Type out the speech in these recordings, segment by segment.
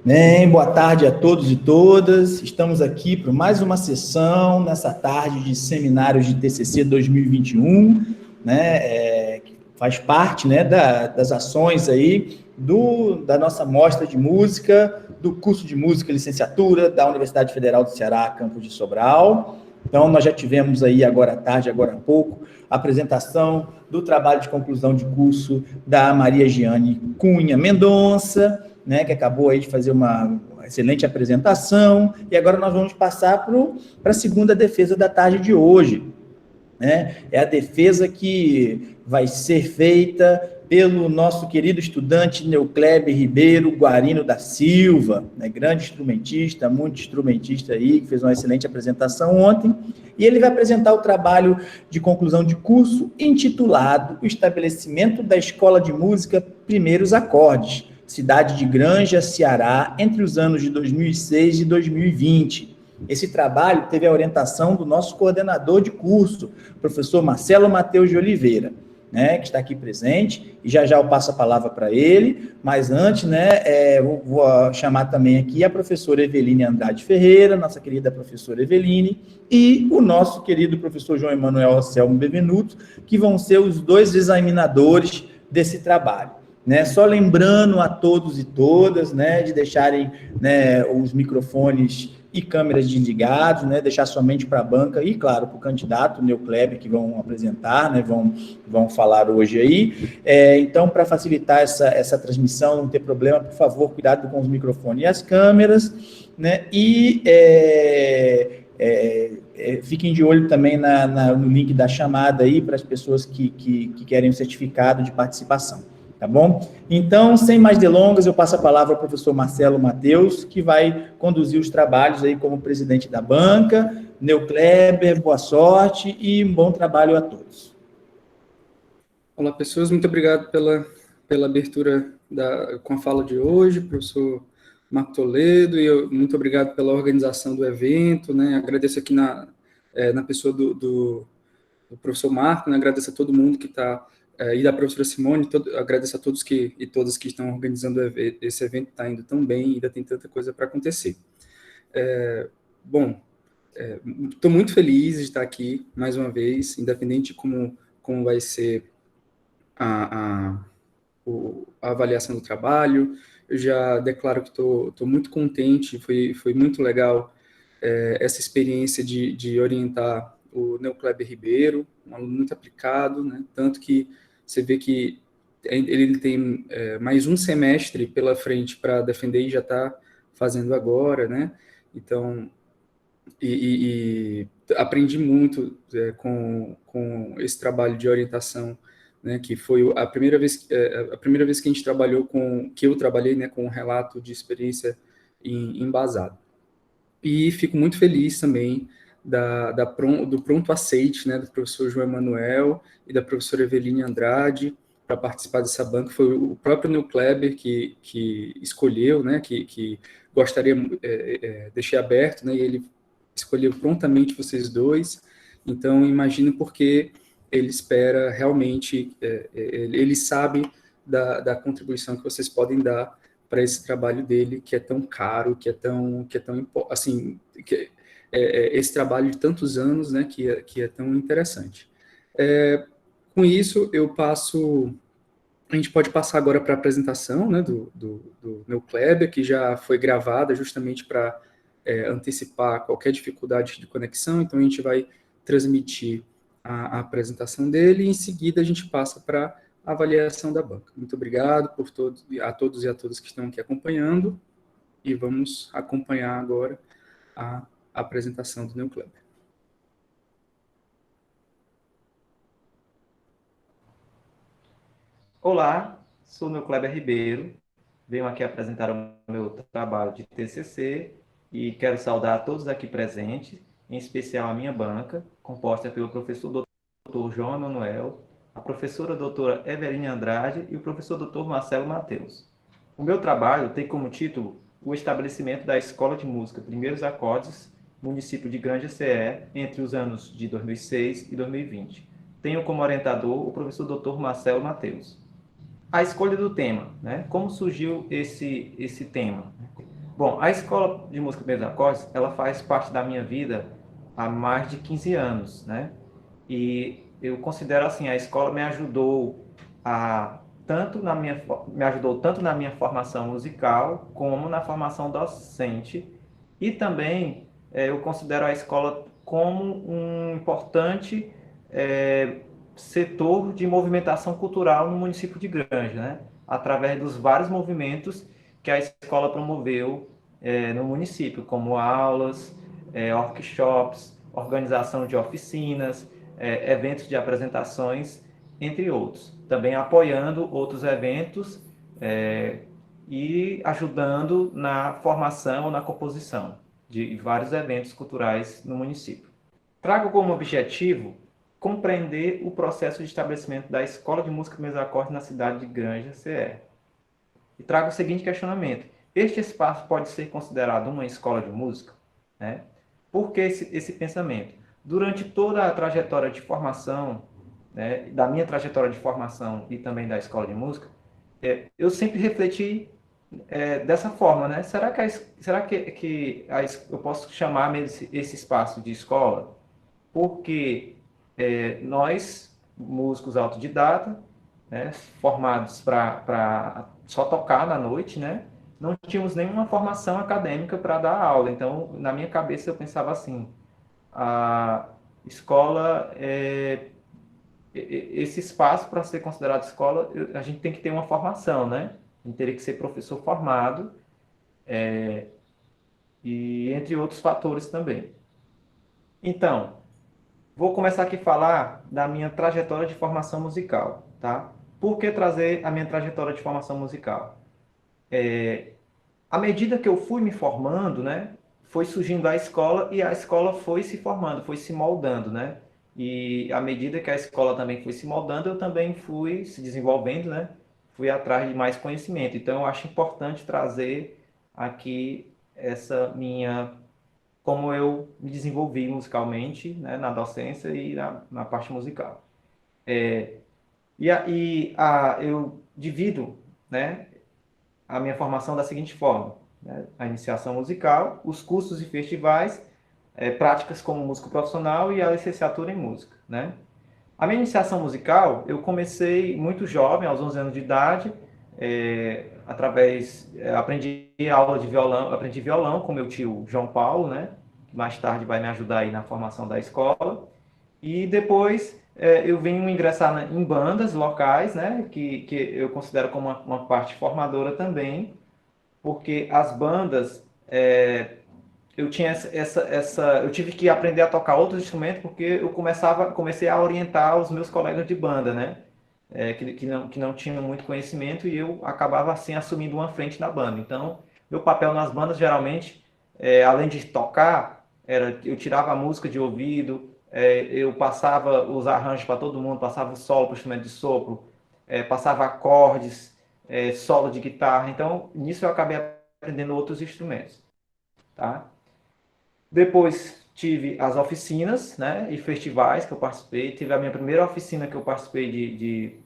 Bem, boa tarde a todos e todas. Estamos aqui para mais uma sessão nessa tarde de seminários de TCC 2021, né? Que faz parte, né, das ações aí da nossa mostra de música, do curso de música e licenciatura da Universidade Federal do Ceará, campus de Sobral. Então, nós já tivemos aí agora à tarde, agora há pouco, a apresentação do trabalho de conclusão de curso da Maria Giane Cunha Mendonça, né, que acabou aí de fazer uma excelente apresentação, e agora nós vamos passar para a segunda defesa da tarde de hoje, né? É a defesa que vai ser feita pelo nosso querido estudante Neucléber Ribeiro Guarino da Silva, né? Grande instrumentista, muito instrumentista aí, que fez uma excelente apresentação ontem, e ele vai apresentar o trabalho de conclusão de curso intitulado O Estabelecimento da Escola de Música Primeiros Acordes, cidade de Granja, Ceará, entre os anos de 2006 e 2020. Esse trabalho teve a orientação do nosso coordenador de curso, professor Marcelo Mateus de Oliveira, né, que está aqui presente, e já eu passo a palavra para ele, mas antes, né, vou chamar também aqui a professora Eveline Andrade Ferreira, nossa querida professora Eveline, e o nosso querido professor João Emanuel Anselmo Bevenuto, que vão ser os dois examinadores desse trabalho. Né, só lembrando a todos e todas, né, de deixarem, né, os microfones e câmeras desligados, né, deixar somente para a banca e, claro, para o candidato, o Neucléber, que vão apresentar, né, vão falar hoje aí. Então, para facilitar essa transmissão, não ter problema, por favor, cuidado com os microfones e as câmeras, né, e fiquem de olho também no link da chamada aí para as pessoas que querem o certificado de participação. Tá bom? Então, sem mais delongas, eu passo a palavra ao professor Marcelo Mateus, que vai conduzir os trabalhos aí como presidente da banca. Neucléber, boa sorte e um bom trabalho a todos. Olá, pessoas, muito obrigado pela abertura com a fala de hoje, professor Marco Toledo, e muito obrigado pela organização do evento, né? Agradeço aqui na pessoa do professor Marco, né? Agradeço a todo mundo que está e da professora Simone, agradeço a todos e todas que estão organizando esse evento, está indo tão bem, ainda tem tanta coisa para acontecer. Estou muito feliz de estar aqui, mais uma vez, independente de como vai ser a avaliação do trabalho. Eu já declaro que estou muito contente, foi muito legal essa experiência de orientar o Neucléber Ribeiro, um aluno muito aplicado, né? Tanto que você vê que ele tem mais um semestre pela frente para defender e já está fazendo agora, né? Então, aprendi muito com esse trabalho de orientação, né? Que foi a primeira vez que a gente trabalhou que eu trabalhei, né? Com um relato de experiência embasado. E fico muito feliz também do pronto aceite, né, do professor João Emanuel e da professora Eveline Andrade para participar dessa banca. Foi o próprio Neucléber que escolheu, né, que gostaria, deixei aberto, né, e ele escolheu prontamente vocês dois. Então, imagino porque ele espera realmente, ele sabe da contribuição que vocês podem dar para esse trabalho dele, que é tão caro, que é tão assim, esse trabalho de tantos anos, né, que é tão interessante. Com isso, a gente pode passar agora para a apresentação, né, do Neucléber, que já foi gravada justamente para antecipar qualquer dificuldade de conexão. Então, a gente vai transmitir a apresentação dele e, em seguida, a gente passa para a avaliação da banca. Muito obrigado a todos e a todas que estão aqui acompanhando, e vamos acompanhar agora a apresentação do Neucléber. Olá, sou Neucléber Ribeiro, venho aqui apresentar o meu trabalho de TCC e quero saudar todos aqui presentes, em especial a minha banca, composta pelo professor Dr. João Emanuel, a professora doutora Eveline Andrade e o professor Dr. Marcelo Mateus. O meu trabalho tem como título o estabelecimento da Escola de Música Primeiros Acordes, município de Granja CE, entre os anos de 2006 e 2020. Tenho como orientador o professor Dr. Marcelo Mateus. A escolha do tema, né? Como surgiu esse tema? Bom, a Escola de Música Primeiros Acordes, ela faz parte da minha vida há mais de 15 anos, né? E eu considero assim, a escola me ajudou a me ajudou tanto na minha formação musical como na formação docente. E também eu considero a escola como um importante eh, setor de movimentação cultural no município de Granja, né? Através dos vários movimentos que a escola promoveu no município, como aulas, workshops, organização de oficinas, eventos de apresentações, entre outros. Também apoiando outros eventos e ajudando na formação ou na composição de vários eventos culturais no município. Trago como objetivo compreender o processo de estabelecimento da Escola de Música Primeiros Acordes na cidade de Granja, CE. E trago o seguinte questionamento: este espaço pode ser considerado uma escola de música? Né? Por que esse pensamento? Durante toda a trajetória de formação, né, da minha trajetória de formação e também da escola de música, eu sempre refleti dessa forma, né? Será que eu posso chamar esse espaço de escola? Porque nós, músicos autodidata, né, formados para só tocar na noite, né, não tínhamos nenhuma formação acadêmica para dar aula. Então, na minha cabeça, eu pensava assim: a escola, esse espaço para ser considerado escola, a gente tem que ter uma formação, né? A gente teria que ser professor formado, e entre outros fatores também. Então, vou começar aqui a falar da minha trajetória de formação musical, tá? Por que trazer a minha trajetória de formação musical? À medida que eu fui me formando, né, foi surgindo a escola e a escola foi se formando, foi se moldando, né? E à medida que a escola também foi se moldando, eu também fui se desenvolvendo, né? Fui atrás de mais conhecimento. Então, eu acho importante trazer aqui essa minha como eu me desenvolvi musicalmente, né, na docência e na parte musical. Eu divido, né, a minha formação da seguinte forma: né, a iniciação musical, os cursos e festivais, práticas como músico profissional e a licenciatura em música, né? A minha iniciação musical, eu comecei muito jovem, aos 11 anos de idade, aprendi aula de violão, aprendi violão com meu tio João Paulo, né? Que mais tarde vai me ajudar aí na formação da escola. E depois eu venho ingressar em bandas locais, né? Que eu considero como uma parte formadora também, porque as bandas eu tinha eu tive que aprender a tocar outros instrumentos porque eu comecei a orientar os meus colegas de banda, né? Que não tinham muito conhecimento e eu acabava assim assumindo uma frente na banda. Então, meu papel nas bandas geralmente, além de tocar, era eu tirava a música de ouvido, eu passava os arranjos para todo mundo, passava o solo para o instrumento de sopro, passava acordes, solo de guitarra. Então, nisso eu acabei aprendendo outros instrumentos, tá? Depois tive as oficinas, né, e festivais que eu participei. Tive a minha primeira oficina que eu participei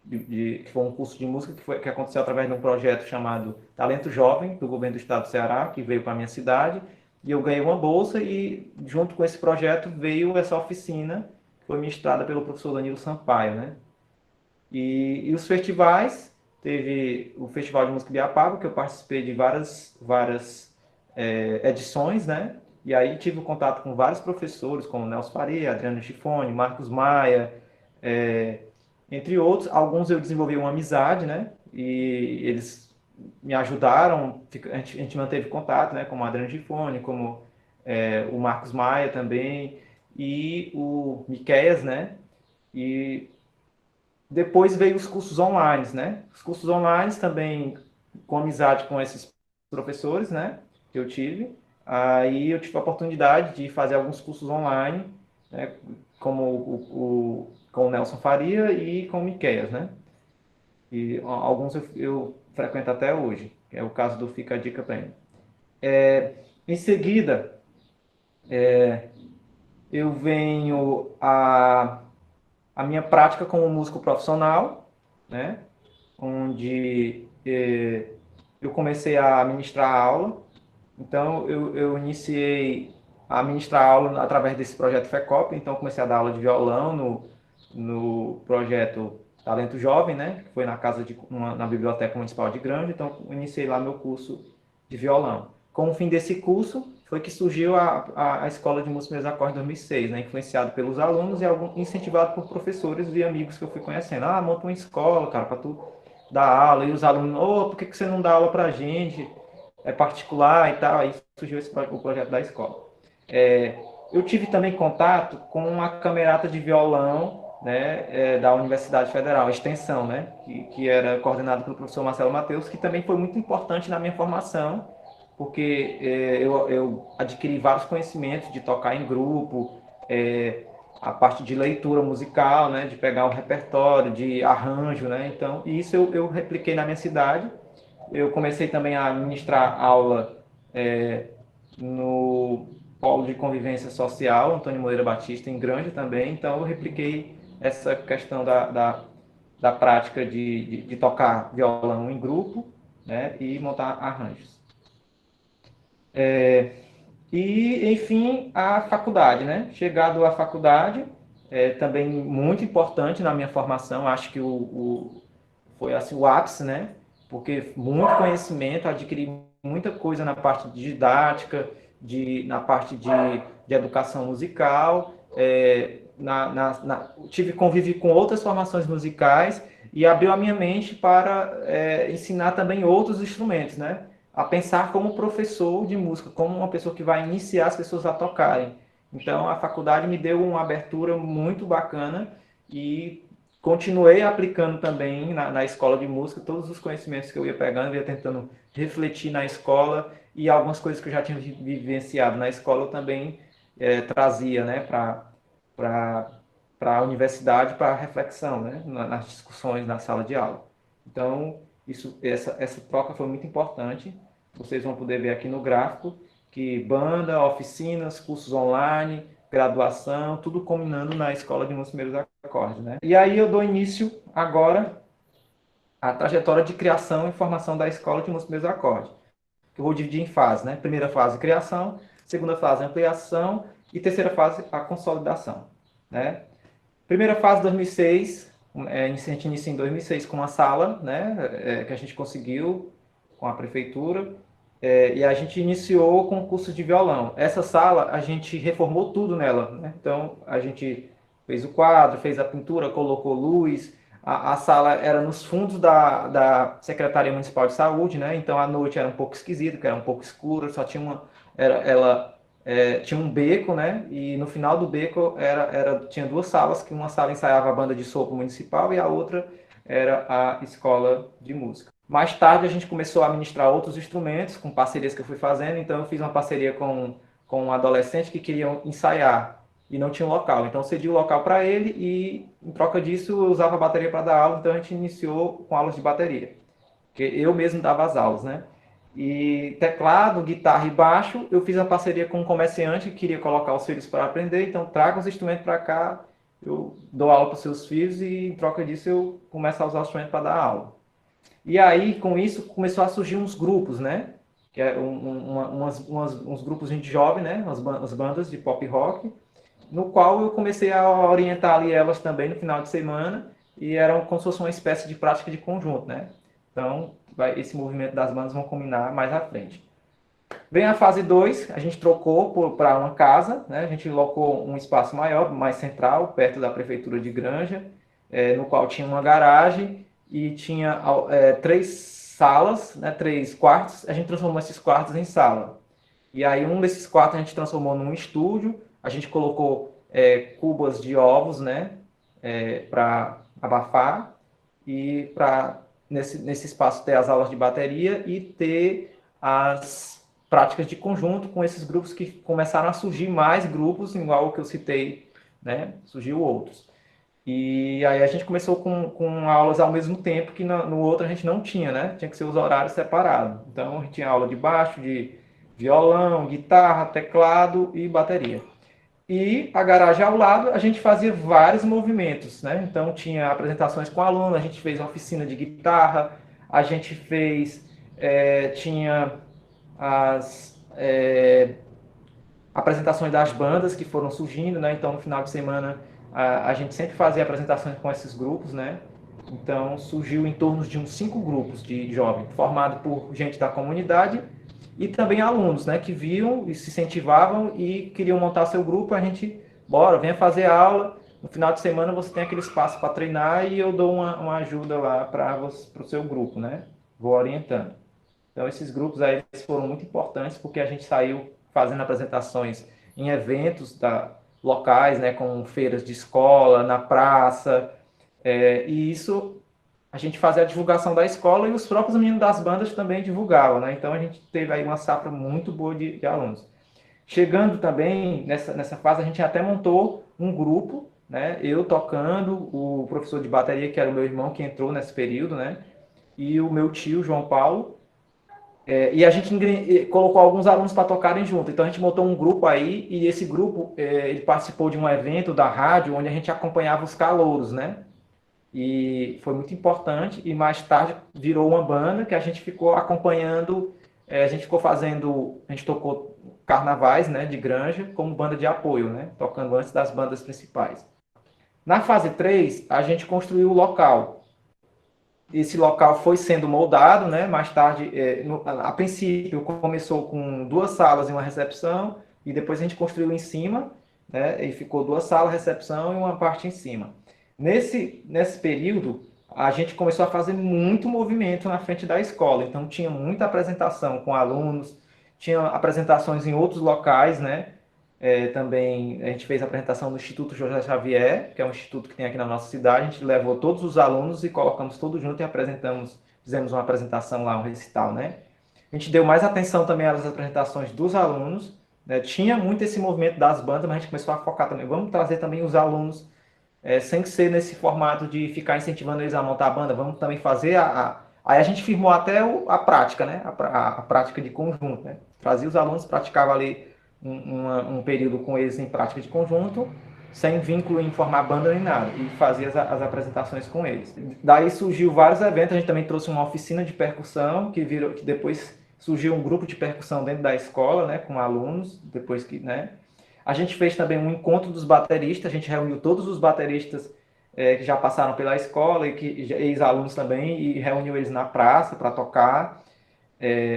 que foi um curso de música que aconteceu através de um projeto chamado Talento Jovem, do governo do estado do Ceará, que veio para a minha cidade. E eu ganhei uma bolsa e, junto com esse projeto, veio essa oficina, que foi ministrada pelo professor Danilo Sampaio, né? E os festivais, teve o Festival de Música de Biapaba, que eu participei de várias edições, né? E aí tive contato com vários professores, como Nelson Faria, Adriano Gifone, Marcos Maia, entre outros. Alguns eu desenvolvi uma amizade, né? E eles me ajudaram, a gente manteve contato, né? Como o Adriano Gifone, como o Marcos Maia também, e o Miqueias, né? E depois veio os cursos online, né? Os cursos online também com amizade com esses professores, né? Que eu tive. Aí eu tive a oportunidade de fazer alguns cursos online, né? Como com o Nelson Faria e com o Miqueias, né? E alguns eu frequento até hoje, que é o caso do Fica a Dica para ele. Em seguida, eu venho a minha prática como músico profissional, né? Onde eu comecei a ministrar aula Então, eu iniciei a ministrar aula através desse projeto FECOP, então comecei a dar aula de violão no projeto Talento Jovem, né, que foi na Biblioteca Municipal de Granja, então iniciei lá meu curso de violão. Com o fim desse curso, foi que surgiu a Escola de Música Meus Acordes 2006, né, influenciado pelos alunos e incentivado por professores e amigos que eu fui conhecendo. Ah, monta uma escola, cara, para tu dar aula. E os alunos, por que você não dá aula para a gente? É particular e tal. Aí surgiu o projeto da escola. Eu tive também contato com a camerata de violão, né, da Universidade Federal, a extensão, né, que era coordenada pelo professor Marcelo Mateus, que também foi muito importante na minha formação, porque eu adquiri vários conhecimentos de tocar em grupo, a parte de leitura musical, né, de pegar um repertório, de arranjo, né, então, e isso eu repliquei na minha cidade. Eu comecei também a ministrar aula no Polo de Convivência Social, Antônio Moreira Batista, em Grande também, então eu repliquei essa questão da prática de tocar violão em grupo, né, e montar arranjos. E, enfim, a faculdade, né? Chegado à faculdade, também muito importante na minha formação, acho que foi assim, o ápice, né? Porque muito conhecimento, adquiri muita coisa na parte de didática, na parte de educação musical, tive convívio com outras formações musicais e abriu a minha mente para ensinar também outros instrumentos, né? A pensar como professor de música, como uma pessoa que vai iniciar as pessoas a tocarem. Então, a faculdade me deu uma abertura muito bacana e continuei aplicando também na escola de música todos os conhecimentos que eu ia pegando, eu ia tentando refletir na escola e algumas coisas que eu já tinha vivenciado na escola eu também trazia, né, para a universidade, para reflexão, né, nas discussões na sala de aula. Então, essa troca foi muito importante. Vocês vão poder ver aqui no gráfico que banda, oficinas, cursos online, graduação, tudo combinando na Escola de Música Primeiros Acordes, né? E aí eu dou início agora à trajetória de criação e formação da Escola de Música Primeiros Acordes. Eu vou dividir em fases, né? Primeira fase, criação, segunda fase, ampliação e terceira fase, a consolidação, né? Primeira fase, 2006, a gente inicia em 2006 com uma sala, né, que a gente conseguiu com a prefeitura, e a gente iniciou com o curso de violão. Essa sala, a gente reformou tudo nela, né? Então, a gente fez o quadro, fez a pintura, colocou luz, a sala era nos fundos da Secretaria Municipal de Saúde, né? Então, a noite era um pouco esquisita, porque era um pouco escura, só tinha tinha um beco, né? E no final do beco tinha duas salas, que uma sala ensaiava a banda de sopro municipal e a outra era a escola de música. Mais tarde a gente começou a ministrar outros instrumentos, com parcerias que eu fui fazendo, então eu fiz uma parceria com um adolescente que queria ensaiar e não tinha um local. Então eu cedi o local para ele e em troca disso eu usava a bateria para dar aula, então a gente iniciou com aulas de bateria, que eu mesmo dava as aulas, né? E teclado, guitarra e baixo, eu fiz a parceria com um comerciante que queria colocar os filhos para aprender, então traga os instrumentos para cá, eu dou aula para os seus filhos e em troca disso eu começo a usar os instrumentos para dar aula. E aí, com isso, começou a surgir uns grupos, né? Que é uns grupos de jovem, né? As bandas de pop rock, no qual eu comecei a orientar ali elas também no final de semana, e eram como se fosse uma espécie de prática de conjunto, né? Então, esse movimento das bandas vão combinar mais à frente. Vem a fase 2, a gente trocou para uma casa, né? A gente locou um espaço maior, mais central, perto da prefeitura de Granja, no qual tinha uma garagem e tinha 3 salas, né? 3 quartos. A gente transformou esses quartos em sala. E aí um desses quartos a gente transformou num estúdio, a gente colocou cubas de ovos, né? Para abafar e para nesse espaço ter as aulas de bateria e ter as práticas de conjunto com esses grupos que começaram a surgir mais grupos, igual o que eu citei, né? Surgiu outros. E aí a gente começou com aulas ao mesmo tempo que no outro a gente não tinha, né? Tinha que ser os horários separados. Então a gente tinha aula de baixo, de violão, guitarra, teclado e bateria. E a garagem ao lado, a gente fazia vários movimentos, né? Então tinha apresentações com aluno, a gente fez uma oficina de guitarra, a gente fez, tinha apresentações das bandas que foram surgindo, né? Então, no final de semana, a gente sempre fazia apresentações com esses grupos, né? Então, surgiu em torno de uns 5 grupos de jovens, formados por gente da comunidade e também alunos, né? Que viam e se incentivavam e queriam montar seu grupo. A gente, bora, venha fazer aula. No final de semana, você tem aquele espaço para treinar e eu dou uma ajuda lá para o seu grupo, né? Vou orientando. Então, esses grupos aí foram muito importantes porque a gente saiu fazendo apresentações em eventos locais, né, como feiras de escola, na praça, e isso a gente fazia a divulgação da escola e os próprios meninos das bandas também divulgavam, né? Então, a gente teve aí uma safra muito boa de alunos. Chegando também nessa fase, a gente até montou um grupo, né? Eu tocando, o professor de bateria, que era o meu irmão, que entrou nesse período, né? E o meu tio, João Paulo, e a gente colocou alguns alunos para tocarem junto. Então a gente montou um grupo aí, e esse grupo ele participou de um evento da rádio onde a gente acompanhava os calouros, né? E foi muito importante. E mais tarde virou uma banda que a gente ficou acompanhando. A gente ficou fazendo, a gente tocou carnavais, né, de Granja como banda de apoio, né? Tocando antes das bandas principais. Na fase 3 a gente construiu o local. Esse local foi sendo moldado, né? Mais tarde, a princípio, começou com 2 salas e uma recepção, e depois a gente construiu em cima, né? E ficou 2 salas, recepção e uma parte em cima. Nesse período, a gente começou a fazer muito movimento na frente da escola, então tinha muita apresentação com alunos, tinha apresentações em outros locais, né? Também a gente fez a apresentação no Instituto José Xavier, que é um instituto que tem aqui na nossa cidade. A gente levou todos os alunos e colocamos todos juntos e fizemos uma apresentação lá, um recital, né? A gente deu mais atenção também às apresentações dos alunos, né? Tinha muito esse movimento das bandas, mas a gente começou a focar também. Vamos trazer também os alunos, sem ser nesse formato de ficar incentivando eles a montar a banda, vamos também fazer Aí a gente firmou até a prática, né? A prática de conjunto, né? Trazia os alunos, praticava ali um período com eles em prática de conjunto, sem vínculo em formar banda nem nada, e fazia as apresentações com eles. Daí surgiu vários eventos, a gente também trouxe uma oficina de percussão, que depois surgiu um grupo de percussão dentro da escola, né, com alunos, depois que, né. A gente fez também um encontro dos bateristas, a gente reuniu todos os bateristas que já passaram pela escola, e ex-alunos também, e reuniu eles na praça para tocar.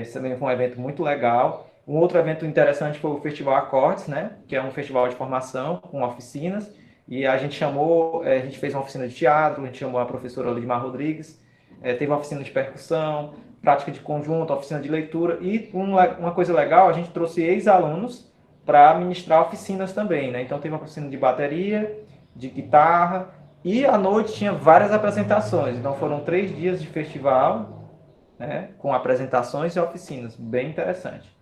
Isso também foi um evento muito legal. Um outro evento interessante foi o Festival Acordes, né? Que é um festival de formação com oficinas. E a gente a gente fez uma oficina de teatro, a gente chamou a professora Lidmar Rodrigues, teve uma oficina de percussão, prática de conjunto, oficina de leitura. E uma coisa legal, a gente trouxe ex-alunos para ministrar oficinas também, né? Então teve uma oficina de bateria, de guitarra, e à noite tinha várias apresentações. Então foram 3 dias de festival, né, com apresentações e oficinas, bem interessante.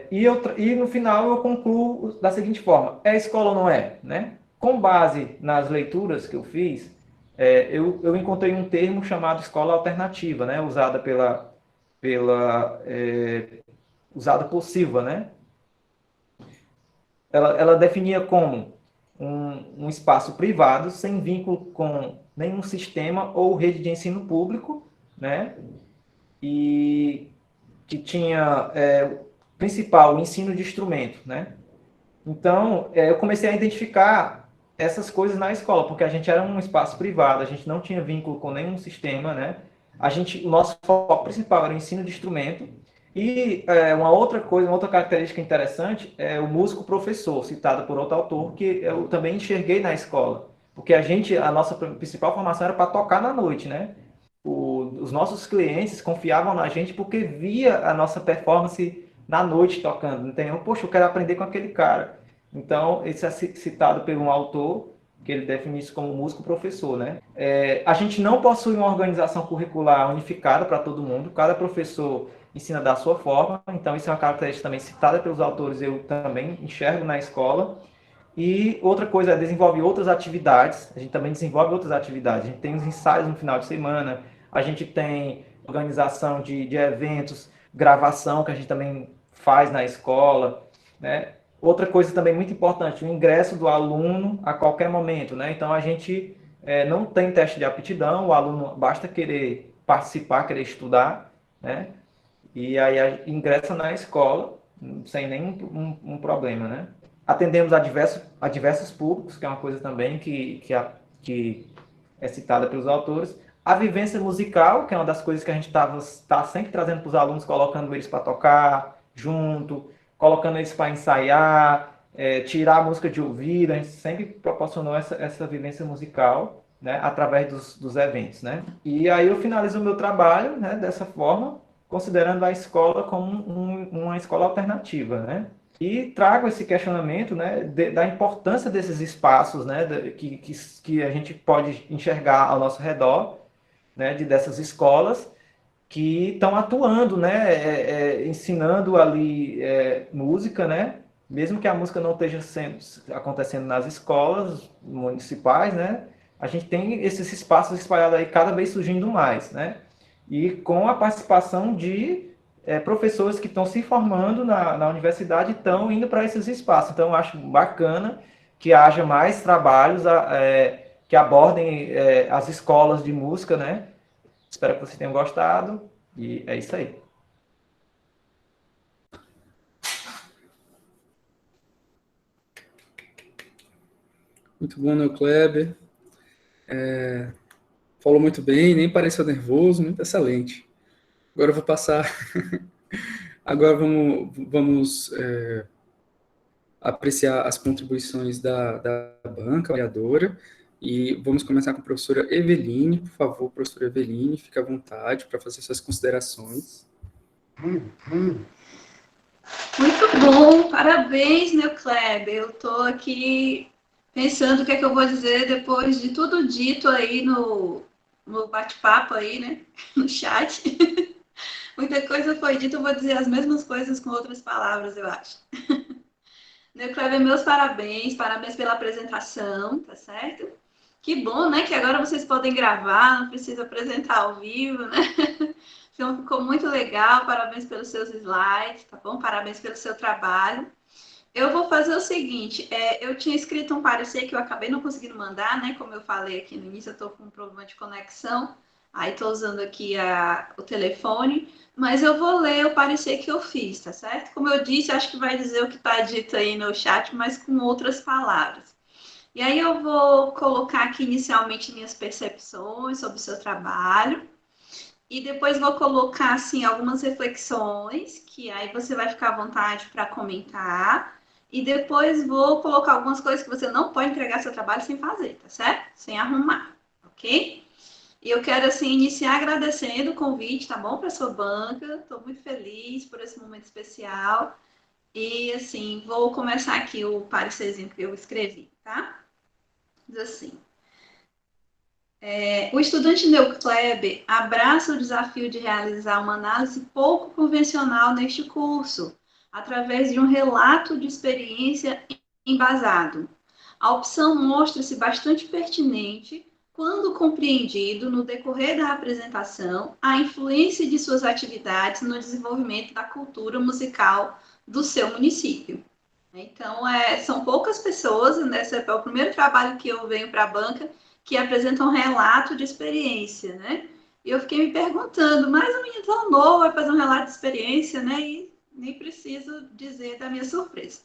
E no final eu concluo da seguinte forma: é escola ou não é? Né? Com base nas leituras que eu fiz, eu encontrei um termo chamado escola alternativa, né, usada por Silva, né? Ela definia como um espaço privado sem vínculo com nenhum sistema ou rede de ensino público, né? E que tinha principal o ensino de instrumento, né? Então, eu comecei a identificar essas coisas na escola, porque a gente era um espaço privado, a gente não tinha vínculo com nenhum sistema, né? O nosso foco principal era o ensino de instrumento. E uma outra característica interessante é o músico professor, citado por outro autor, que eu também enxerguei na escola, porque a nossa principal formação era para tocar na noite, né? Os nossos clientes confiavam na gente porque via a nossa performance na noite tocando, entendeu? Poxa, eu quero aprender com aquele cara. Então, esse é citado por um autor, que ele define isso como músico professor, né? A gente não possui uma organização curricular unificada para todo mundo, cada professor ensina da sua forma, então isso é uma característica também citada pelos autores, eu também enxergo na escola. E outra coisa é desenvolver outras atividades, a gente também desenvolve outras atividades, a gente tem os ensaios no final de semana, a gente tem organização de eventos, gravação que a gente também faz na escola, né? Outra coisa também muito importante, o ingresso do aluno a qualquer momento, né? Então a gente não tem teste de aptidão, o aluno basta querer participar, querer estudar, né? E aí ingressa na escola sem nenhum um problema, né? Atendemos a diversos públicos, que é uma coisa também que é citada pelos autores. A vivência musical, que é uma das coisas que a gente tá sempre trazendo para os alunos, colocando eles para tocar junto, colocando eles para ensaiar, tirar a música de ouvido. A gente sempre proporcionou essa vivência musical, né, através dos eventos, né? E aí eu finalizo o meu trabalho, né, dessa forma, considerando a escola como uma escola alternativa, né? E trago esse questionamento, né, da importância desses espaços, né, que a gente pode enxergar ao nosso redor, né, dessas escolas que estão atuando, né, ensinando ali música, né, mesmo que a música não esteja acontecendo nas escolas municipais, né, a gente tem esses espaços espalhados aí cada vez surgindo mais, né, e com a participação de professores que estão se formando na universidade e estão indo para esses espaços. Então, eu acho bacana que haja mais trabalhos que abordem as escolas de música, né? Espero que vocês tenham gostado e é isso aí. Muito bom, né, Kleber? Falou muito bem, nem pareceu nervoso, muito excelente. Agora eu vou passar. Agora vamos apreciar as contribuições da banca avaliadora e vamos começar com a professora Eveline. Por favor, professora Eveline, fique à vontade para fazer suas considerações. Muito bom, parabéns, meu Kleber. Eu estou aqui pensando o que é que eu vou dizer depois de tudo dito aí no bate-papo aí, né? No chat. Muita coisa foi dita, eu vou dizer as mesmas coisas com outras palavras, eu acho. Meu Kleber, meus parabéns, parabéns pela apresentação, tá certo? Que bom, né? Que agora vocês podem gravar, não precisa apresentar ao vivo, né? Então ficou muito legal, parabéns pelos seus slides, tá bom? Parabéns pelo seu trabalho. Eu vou fazer o seguinte, eu tinha escrito um parecer que eu acabei não conseguindo mandar, né? Como eu falei aqui no início, eu estou com um problema de conexão, aí estou usando aqui o telefone, mas eu vou ler o parecer que eu fiz, tá certo? Como eu disse, acho que vai dizer o que está dito aí no chat, mas com outras palavras. E aí eu vou colocar aqui inicialmente minhas percepções sobre o seu trabalho, e depois vou colocar, assim, algumas reflexões, que aí você vai ficar à vontade para comentar. E depois vou colocar algumas coisas que você não pode entregar seu trabalho sem fazer, tá certo? Sem arrumar, ok? E eu quero, assim, iniciar agradecendo o convite, tá bom? Para sua banca. Estou muito feliz por esse momento especial. E, assim, vou começar aqui o parecerzinho que eu escrevi, tá? Diz assim. O estudante Neu Kleber abraça o desafio de realizar uma análise pouco convencional neste curso, através de um relato de experiência embasado. A opção mostra-se bastante pertinente quando compreendido, no decorrer da apresentação, a influência de suas atividades no desenvolvimento da cultura musical do seu município. Então, são poucas pessoas, né? Esse é o primeiro trabalho que eu venho para a banca, que apresenta um relato de experiência, né? E eu fiquei me perguntando, mas um menino tão novo vai fazer um relato de experiência, né? E nem preciso dizer da minha surpresa.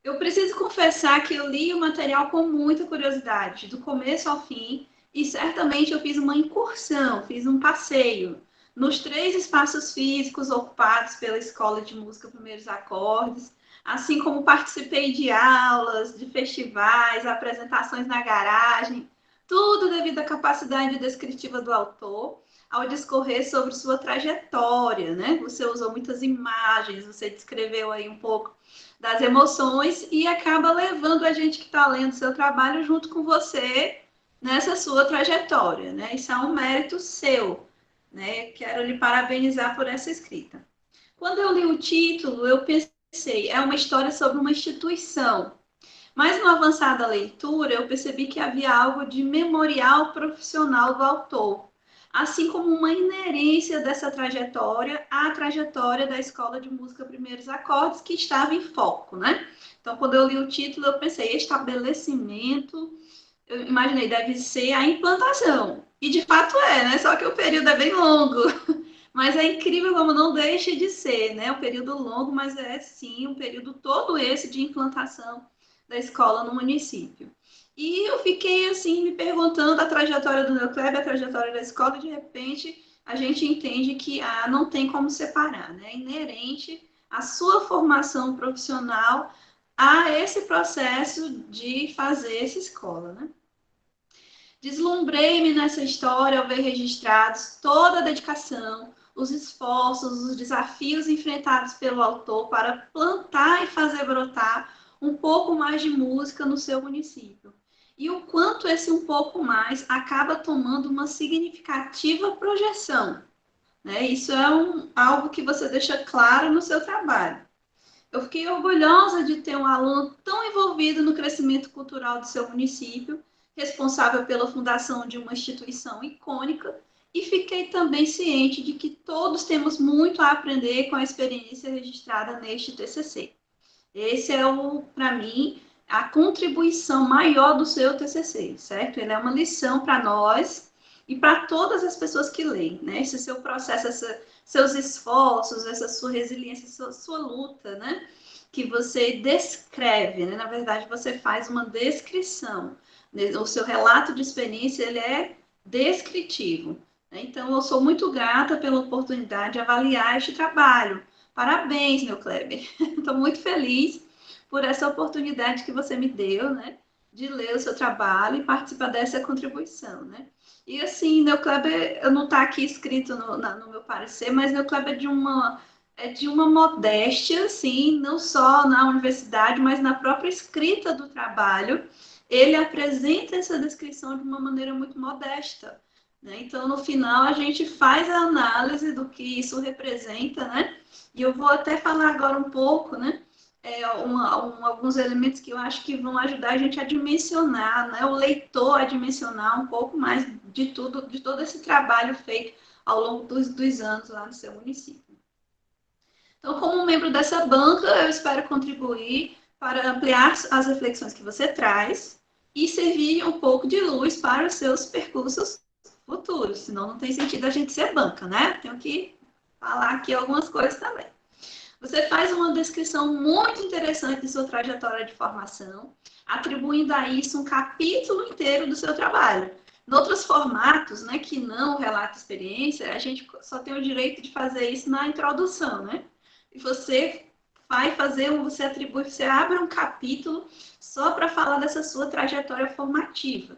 Eu preciso confessar que eu li o material com muita curiosidade, do começo ao fim, e certamente eu fiz uma incursão, fiz um passeio nos 3 espaços físicos ocupados pela Escola de Música Primeiros Acordes, assim como participei de aulas, de festivais, apresentações na garagem, tudo devido à capacidade descritiva do autor ao discorrer sobre sua trajetória, né? Você usou muitas imagens, você descreveu aí um pouco das emoções e acaba levando a gente que está lendo seu trabalho junto com você nessa sua trajetória, né? Isso é um mérito seu, né? Quero lhe parabenizar por essa escrita. Quando eu li o título, eu pensei, é uma história sobre uma instituição. Mas no avançar da leitura, eu percebi que havia algo de memorial profissional do autor, assim como uma inerência dessa trajetória à trajetória da Escola de Música Primeiros Acordes, que estava em foco, né? Então, quando eu li o título, eu pensei, estabelecimento, eu imaginei, deve ser a implantação. E de fato né? Só que o período é bem longo. Mas é incrível como não deixa de ser, né? Um período longo, mas é sim um período todo esse de implantação da escola no município. E eu fiquei assim me perguntando a trajetória do Neocleb, a trajetória da escola, e de repente a gente entende que não tem como separar, né? É inerente à sua formação profissional a esse processo de fazer essa escola, né? Deslumbrei-me nessa história ao ver registrados toda a dedicação, os esforços, os desafios enfrentados pelo autor para plantar e fazer brotar um pouco mais de música no seu município. E o quanto esse um pouco mais acaba tomando uma significativa projeção, né? Isso é algo que você deixa claro no seu trabalho. Eu fiquei orgulhosa de ter um aluno tão envolvido no crescimento cultural do seu município, responsável pela fundação de uma instituição icônica, e fiquei também ciente de que todos temos muito a aprender com a experiência registrada neste TCC. Esse é, para mim, a contribuição maior do seu TCC, certo? Ele é uma lição para nós e para todas as pessoas que leem, né? Esse seu processo, seus esforços, essa sua resiliência, sua luta, né? Que você descreve, né? Na verdade, você faz uma descrição. O seu relato de experiência, ele é descritivo. Né? Então, eu sou muito grata pela oportunidade de avaliar este trabalho. Parabéns, meu Kleber. Estou muito feliz por essa oportunidade que você me deu, né? De ler o seu trabalho e participar dessa contribuição, né? E assim, Neocleber, eu não está aqui escrito no meu parecer, mas Neocleber é de uma modéstia, assim, não só na universidade, mas na própria escrita do trabalho. Ele apresenta essa descrição de uma maneira muito modesta, né? Então, no final, a gente faz a análise do que isso representa, né? E eu vou até falar agora um pouco, né? Alguns elementos que eu acho que vão ajudar a gente a dimensionar, né? O leitor a dimensionar um pouco mais de todo esse trabalho feito ao longo dos anos lá no seu município. Então, como membro dessa banca, eu espero contribuir para ampliar as reflexões que você traz e servir um pouco de luz para os seus percursos futuros, senão não tem sentido a gente ser banca, né? Tenho que falar aqui algumas coisas também. Você faz uma descrição muito interessante de sua trajetória de formação, atribuindo a isso um capítulo inteiro do seu trabalho. Em outros formatos, né, que não o relato de experiência, a gente só tem o direito de fazer isso na introdução, né? E você você abre um capítulo só para falar dessa sua trajetória formativa.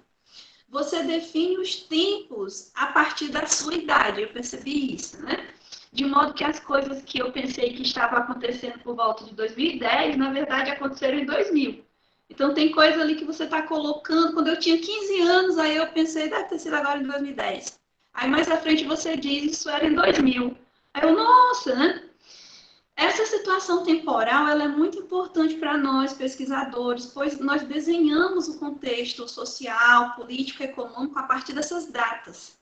Você define os tempos a partir da sua idade, eu percebi isso, né? De modo que as coisas que eu pensei que estavam acontecendo por volta de 2010, na verdade, aconteceram em 2000. Então, tem coisa ali que você está colocando. Quando eu tinha 15 anos, aí eu pensei, deve ter sido agora em 2010. Aí, mais à frente, você diz, isso era em 2000. Aí eu, nossa, né? Essa situação temporal, ela é muito importante para nós, pesquisadores, pois nós desenhamos o contexto social, político, econômico a partir dessas datas.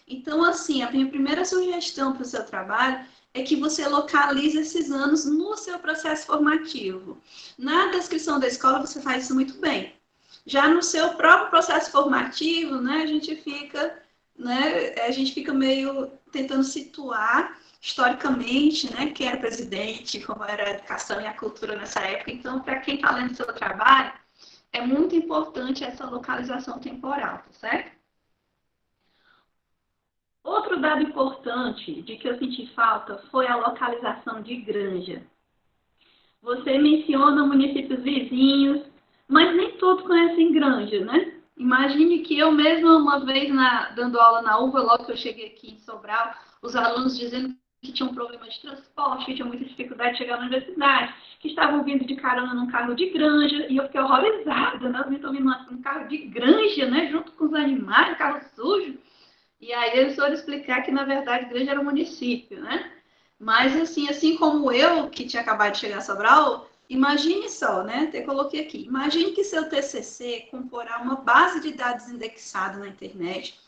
Então, assim, a minha primeira sugestão para o seu trabalho é que você localize esses anos no seu processo formativo. Na descrição da escola, você faz isso muito bem. Já no seu próprio processo formativo, né, a gente fica meio tentando situar historicamente, né, quem era presidente, como era a educação e a cultura nessa época. Então, para quem está lendo o seu trabalho, é muito importante essa localização temporal, tá certo? Outro dado importante de que eu senti falta foi a localização de Granja. Você menciona municípios vizinhos, mas nem todos conhecem Granja, né? Imagine que eu mesma, uma vez dando aula na UVA, logo que eu cheguei aqui em Sobral, os alunos dizendo que tinham problema de transporte, que tinham muita dificuldade de chegar na universidade, que estavam vindo de carona num carro de granja, e eu fiquei horrorizada, né? Estão vindo num carro de granja, né? Junto com os animais, carro sujo. E aí eles foram explicar que, na verdade, Granja era um município, né? Mas, assim como eu, que tinha acabado de chegar a Sobral, imagine só, né? Até coloquei aqui. Imagine que seu TCC comporá uma base de dados indexada na internet,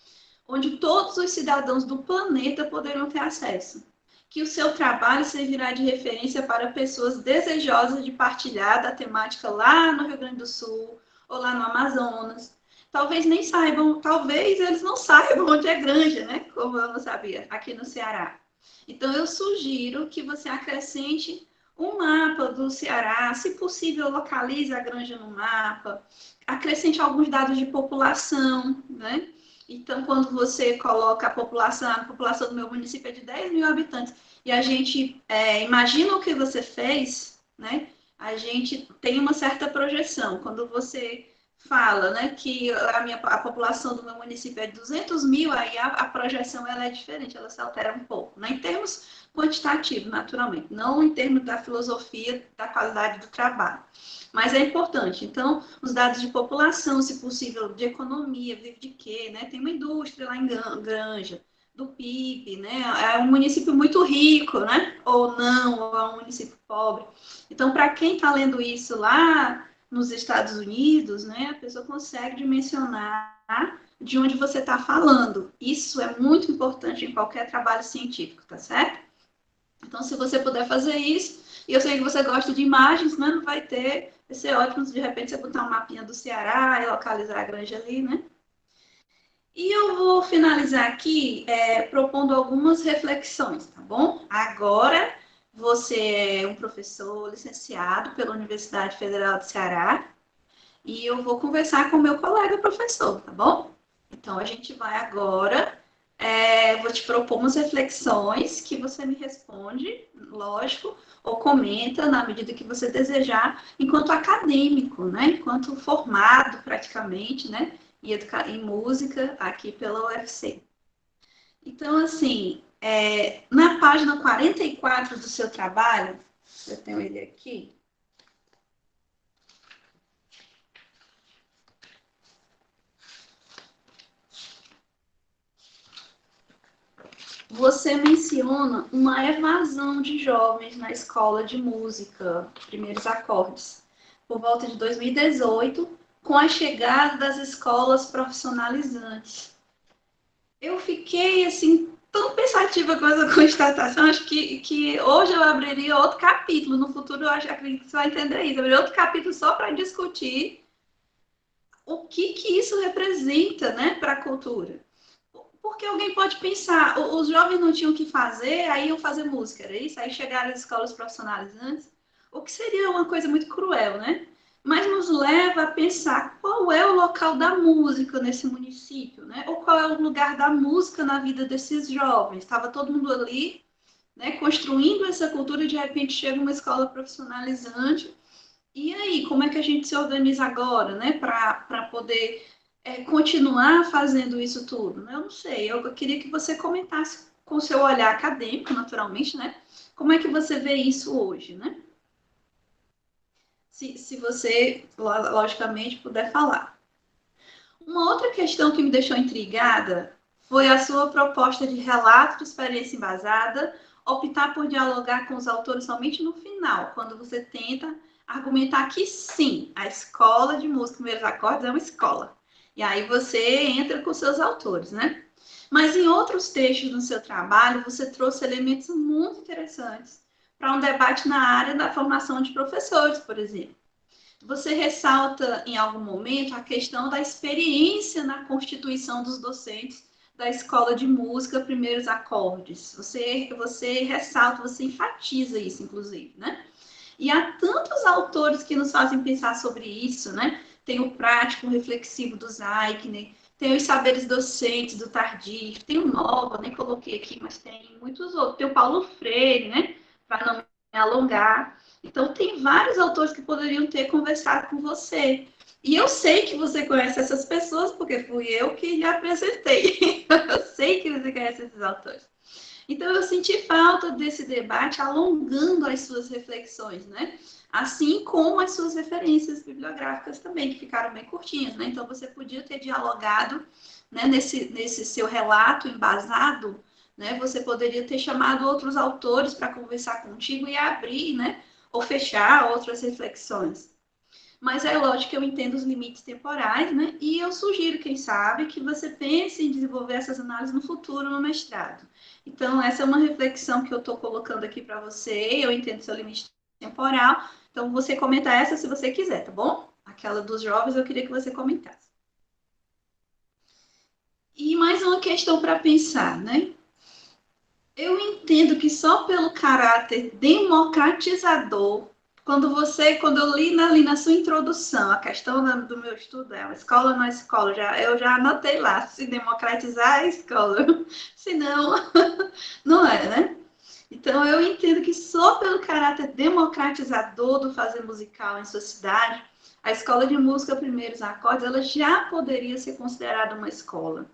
onde todos os cidadãos do planeta poderão ter acesso. Que o seu trabalho servirá de referência para pessoas desejosas de partilhar da temática lá no Rio Grande do Sul ou lá no Amazonas. Talvez eles não saibam onde é Granja, né? Como eu não sabia, aqui no Ceará. Então, eu sugiro que você acrescente um mapa do Ceará, se possível, localize a granja no mapa, acrescente alguns dados de população, né? Então, quando você coloca a população do meu município é de 10 mil habitantes, e a gente imagina o que você fez, né? A gente tem uma certa projeção. Quando você fala, né, que a população do meu município é de 200 mil, aí a projeção ela é diferente, ela se altera um pouco, né? Em termos quantitativos, naturalmente, não em termos da filosofia, da qualidade do trabalho. Mas é importante. Então, os dados de população, se possível, de economia, vive de quê, né? Tem uma indústria lá em Granja, do PIB, né? É um município muito rico, né? Ou não, ou é um município pobre. Então, para quem está lendo isso lá nos Estados Unidos, né, a pessoa consegue dimensionar de onde você está falando. Isso é muito importante em qualquer trabalho científico, tá certo? Então, se você puder fazer isso, e eu sei que você gosta de imagens, né, não vai ser ótimo se de repente você botar um mapinha do Ceará e localizar a granja ali, né? E eu vou finalizar aqui propondo algumas reflexões, tá bom? Agora, você é um professor licenciado pela Universidade Federal do Ceará e eu vou conversar com o meu colega professor, tá bom? Então, a gente vai agora, vou te propor umas reflexões que você me responde, lógico, ou comenta na medida que você desejar, enquanto acadêmico, né? Enquanto formado, praticamente, né? Em música aqui pela UFC. Então, assim, na página 44 do seu trabalho, eu tenho ele aqui, você menciona uma evasão de jovens na escola de música, primeiros acordes, por volta de 2018, com a chegada das escolas profissionalizantes. Eu fiquei, assim, tão pensativa com essa constatação, acho que hoje eu abriria outro capítulo, no futuro eu acredito que você vai entender isso, eu abriria outro capítulo só para discutir o que isso representa, né, para a cultura. Porque alguém pode pensar, os jovens não tinham o que fazer, aí iam fazer música, era isso? Aí chegaram as escolas profissionalizantes, o que seria uma coisa muito cruel, né? Mas nos leva a pensar qual é o local da música nesse município, né? Ou qual é o lugar da música na vida desses jovens. Estava todo mundo ali, né, construindo essa cultura e de repente chega uma escola profissionalizante. E aí, como é que a gente se organiza agora, né, para poder continuar fazendo isso tudo? Eu não sei, eu queria que você comentasse com o seu olhar acadêmico, naturalmente, né? Como é que você vê isso hoje, né? Se você, logicamente, puder falar. Uma outra questão que me deixou intrigada foi a sua proposta de relato de experiência embasada, optar por dialogar com os autores somente no final, quando você tenta argumentar que sim, a escola de música Primeiros Acordes é uma escola. E aí você entra com seus autores, né? Mas em outros textos do seu trabalho, você trouxe elementos muito interessantes para um debate na área da formação de professores, por exemplo. Você ressalta em algum momento a questão da experiência na constituição dos docentes da escola de música Primeiros Acordes. Você ressalta, você enfatiza isso, inclusive, né? E há tantos autores que nos fazem pensar sobre isso, né? Tem o Prático Reflexivo do Zeichner, tem os Saberes Docentes do Tardif, tem o Nova, nem coloquei aqui, mas tem muitos outros. Tem o Paulo Freire, né? Para não me alongar. Então, tem vários autores que poderiam ter conversado com você. E eu sei que você conhece essas pessoas, porque fui eu que lhe apresentei. Eu sei que você conhece esses autores. Então, eu senti falta desse debate alongando as suas reflexões, né? Assim como as suas referências bibliográficas também, que ficaram bem curtinhas, né? Então, você podia ter dialogado, né, nesse seu relato embasado, né? Você poderia ter chamado outros autores para conversar contigo e abrir, né? Ou fechar outras reflexões. Mas é lógico que eu entendo os limites temporais, né? E eu sugiro, quem sabe, que você pense em desenvolver essas análises no futuro, no mestrado. Então, essa é uma reflexão que eu estou colocando aqui para você. Eu entendo seu limite temporal. Então, você comenta essa se você quiser, tá bom? Aquela dos jovens, eu queria que você comentasse. E mais uma questão para pensar, né? Eu entendo que só pelo caráter democratizador, quando eu li ali na sua introdução, a questão do meu estudo é uma escola na escola, eu já anotei lá, se democratizar a escola, senão não é, né? Então eu entendo que só pelo caráter democratizador do fazer musical em sua cidade, a escola de música Primeiros Acordes, ela já poderia ser considerada uma escola.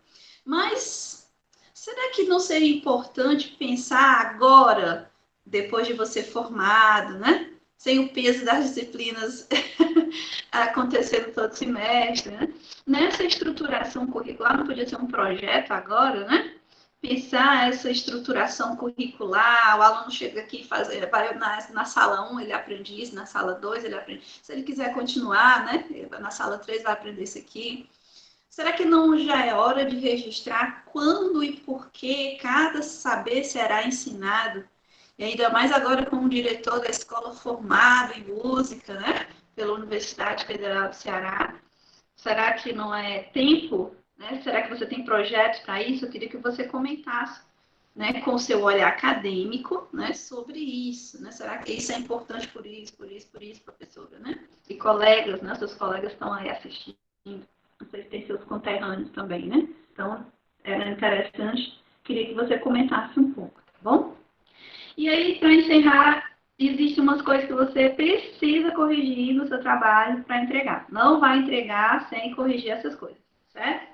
Mas será que não seria importante pensar agora, depois de você formado, né? Sem o peso das disciplinas acontecendo todo semestre, né? Nessa estruturação curricular, não podia ser um projeto agora, né? Pensar essa estruturação curricular, o aluno chega aqui, vai na sala 1, ele aprende isso, na sala 2, ele aprende. Se ele quiser continuar, né? Na sala 3 vai aprender isso aqui. Será que não já é hora de registrar quando e por que cada saber será ensinado? E ainda mais agora com o diretor da escola formado em música, né? Pela Universidade Federal do Ceará. Será que não é tempo? Né? Será que você tem projetos para isso? Eu queria que você comentasse, né, com o seu olhar acadêmico, né, sobre isso. Né? Será que isso é importante por isso, professora? Né? E colegas, né, seus colegas estão aí assistindo. Vocês têm seus conterrâneos também, né? Então, era interessante. Queria que você comentasse um pouco, tá bom? E aí, para encerrar, existem umas coisas que você precisa corrigir no seu trabalho para entregar. Não vai entregar sem corrigir essas coisas, certo?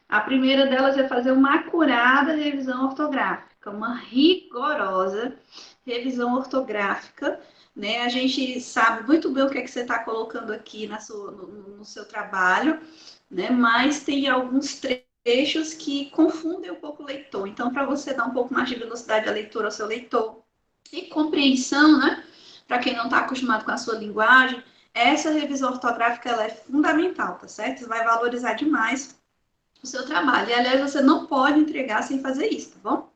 A primeira delas é fazer uma acurada revisão ortográfica, uma rigorosa revisão ortográfica, né? A gente sabe muito bem o que é que você está colocando aqui no seu trabalho, né? Mas tem alguns trechos que confundem um pouco o leitor. Então, para você dar um pouco mais de velocidade à leitura ao seu leitor e compreensão, né? Para quem não está acostumado com a sua linguagem, essa revisão ortográfica ela é fundamental, tá certo? Você vai valorizar demais o seu trabalho. E, aliás, você não pode entregar sem fazer isso, tá bom?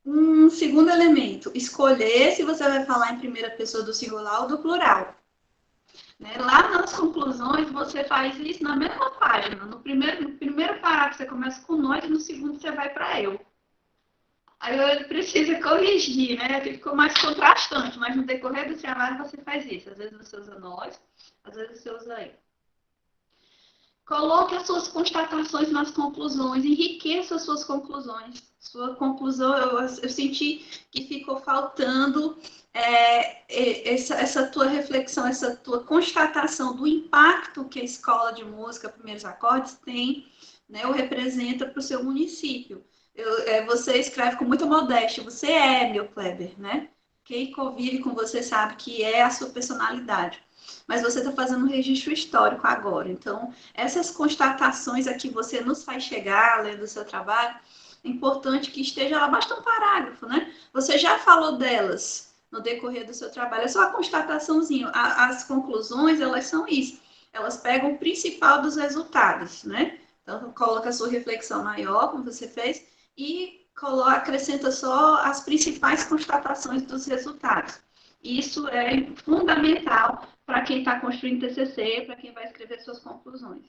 Um segundo elemento, escolher se você vai falar em primeira pessoa do singular ou do plural. Né? Lá nas conclusões, você faz isso na mesma página. No primeiro parágrafo, você começa com nós e no segundo você vai para eu. Aí ele precisa corrigir, né? Ficou mais contrastante, mas no decorrer do trabalho você faz isso. Às vezes você usa nós, às vezes você usa eu. Coloque as suas constatações nas conclusões, enriqueça as suas conclusões. Sua conclusão, eu senti que ficou faltando essa tua reflexão, essa tua constatação do impacto que a escola de música Primeiros Acordes tem, né, ou representa para o seu município. Você escreve com muita modéstia, você é meu Kleber, né? Quem convive com você sabe que é a sua personalidade. Mas você está fazendo um registro histórico agora. Então, essas constatações aqui você nos faz chegar, lendo o seu trabalho, é importante que esteja lá, basta um parágrafo, né? Você já falou delas no decorrer do seu trabalho, é só a constataçãozinha. As conclusões, elas são isso. Elas pegam o principal dos resultados, né? Então, coloca a sua reflexão maior, como você fez, e acrescenta só as principais constatações dos resultados. Isso é fundamental para quem está construindo TCC, para quem vai escrever suas conclusões.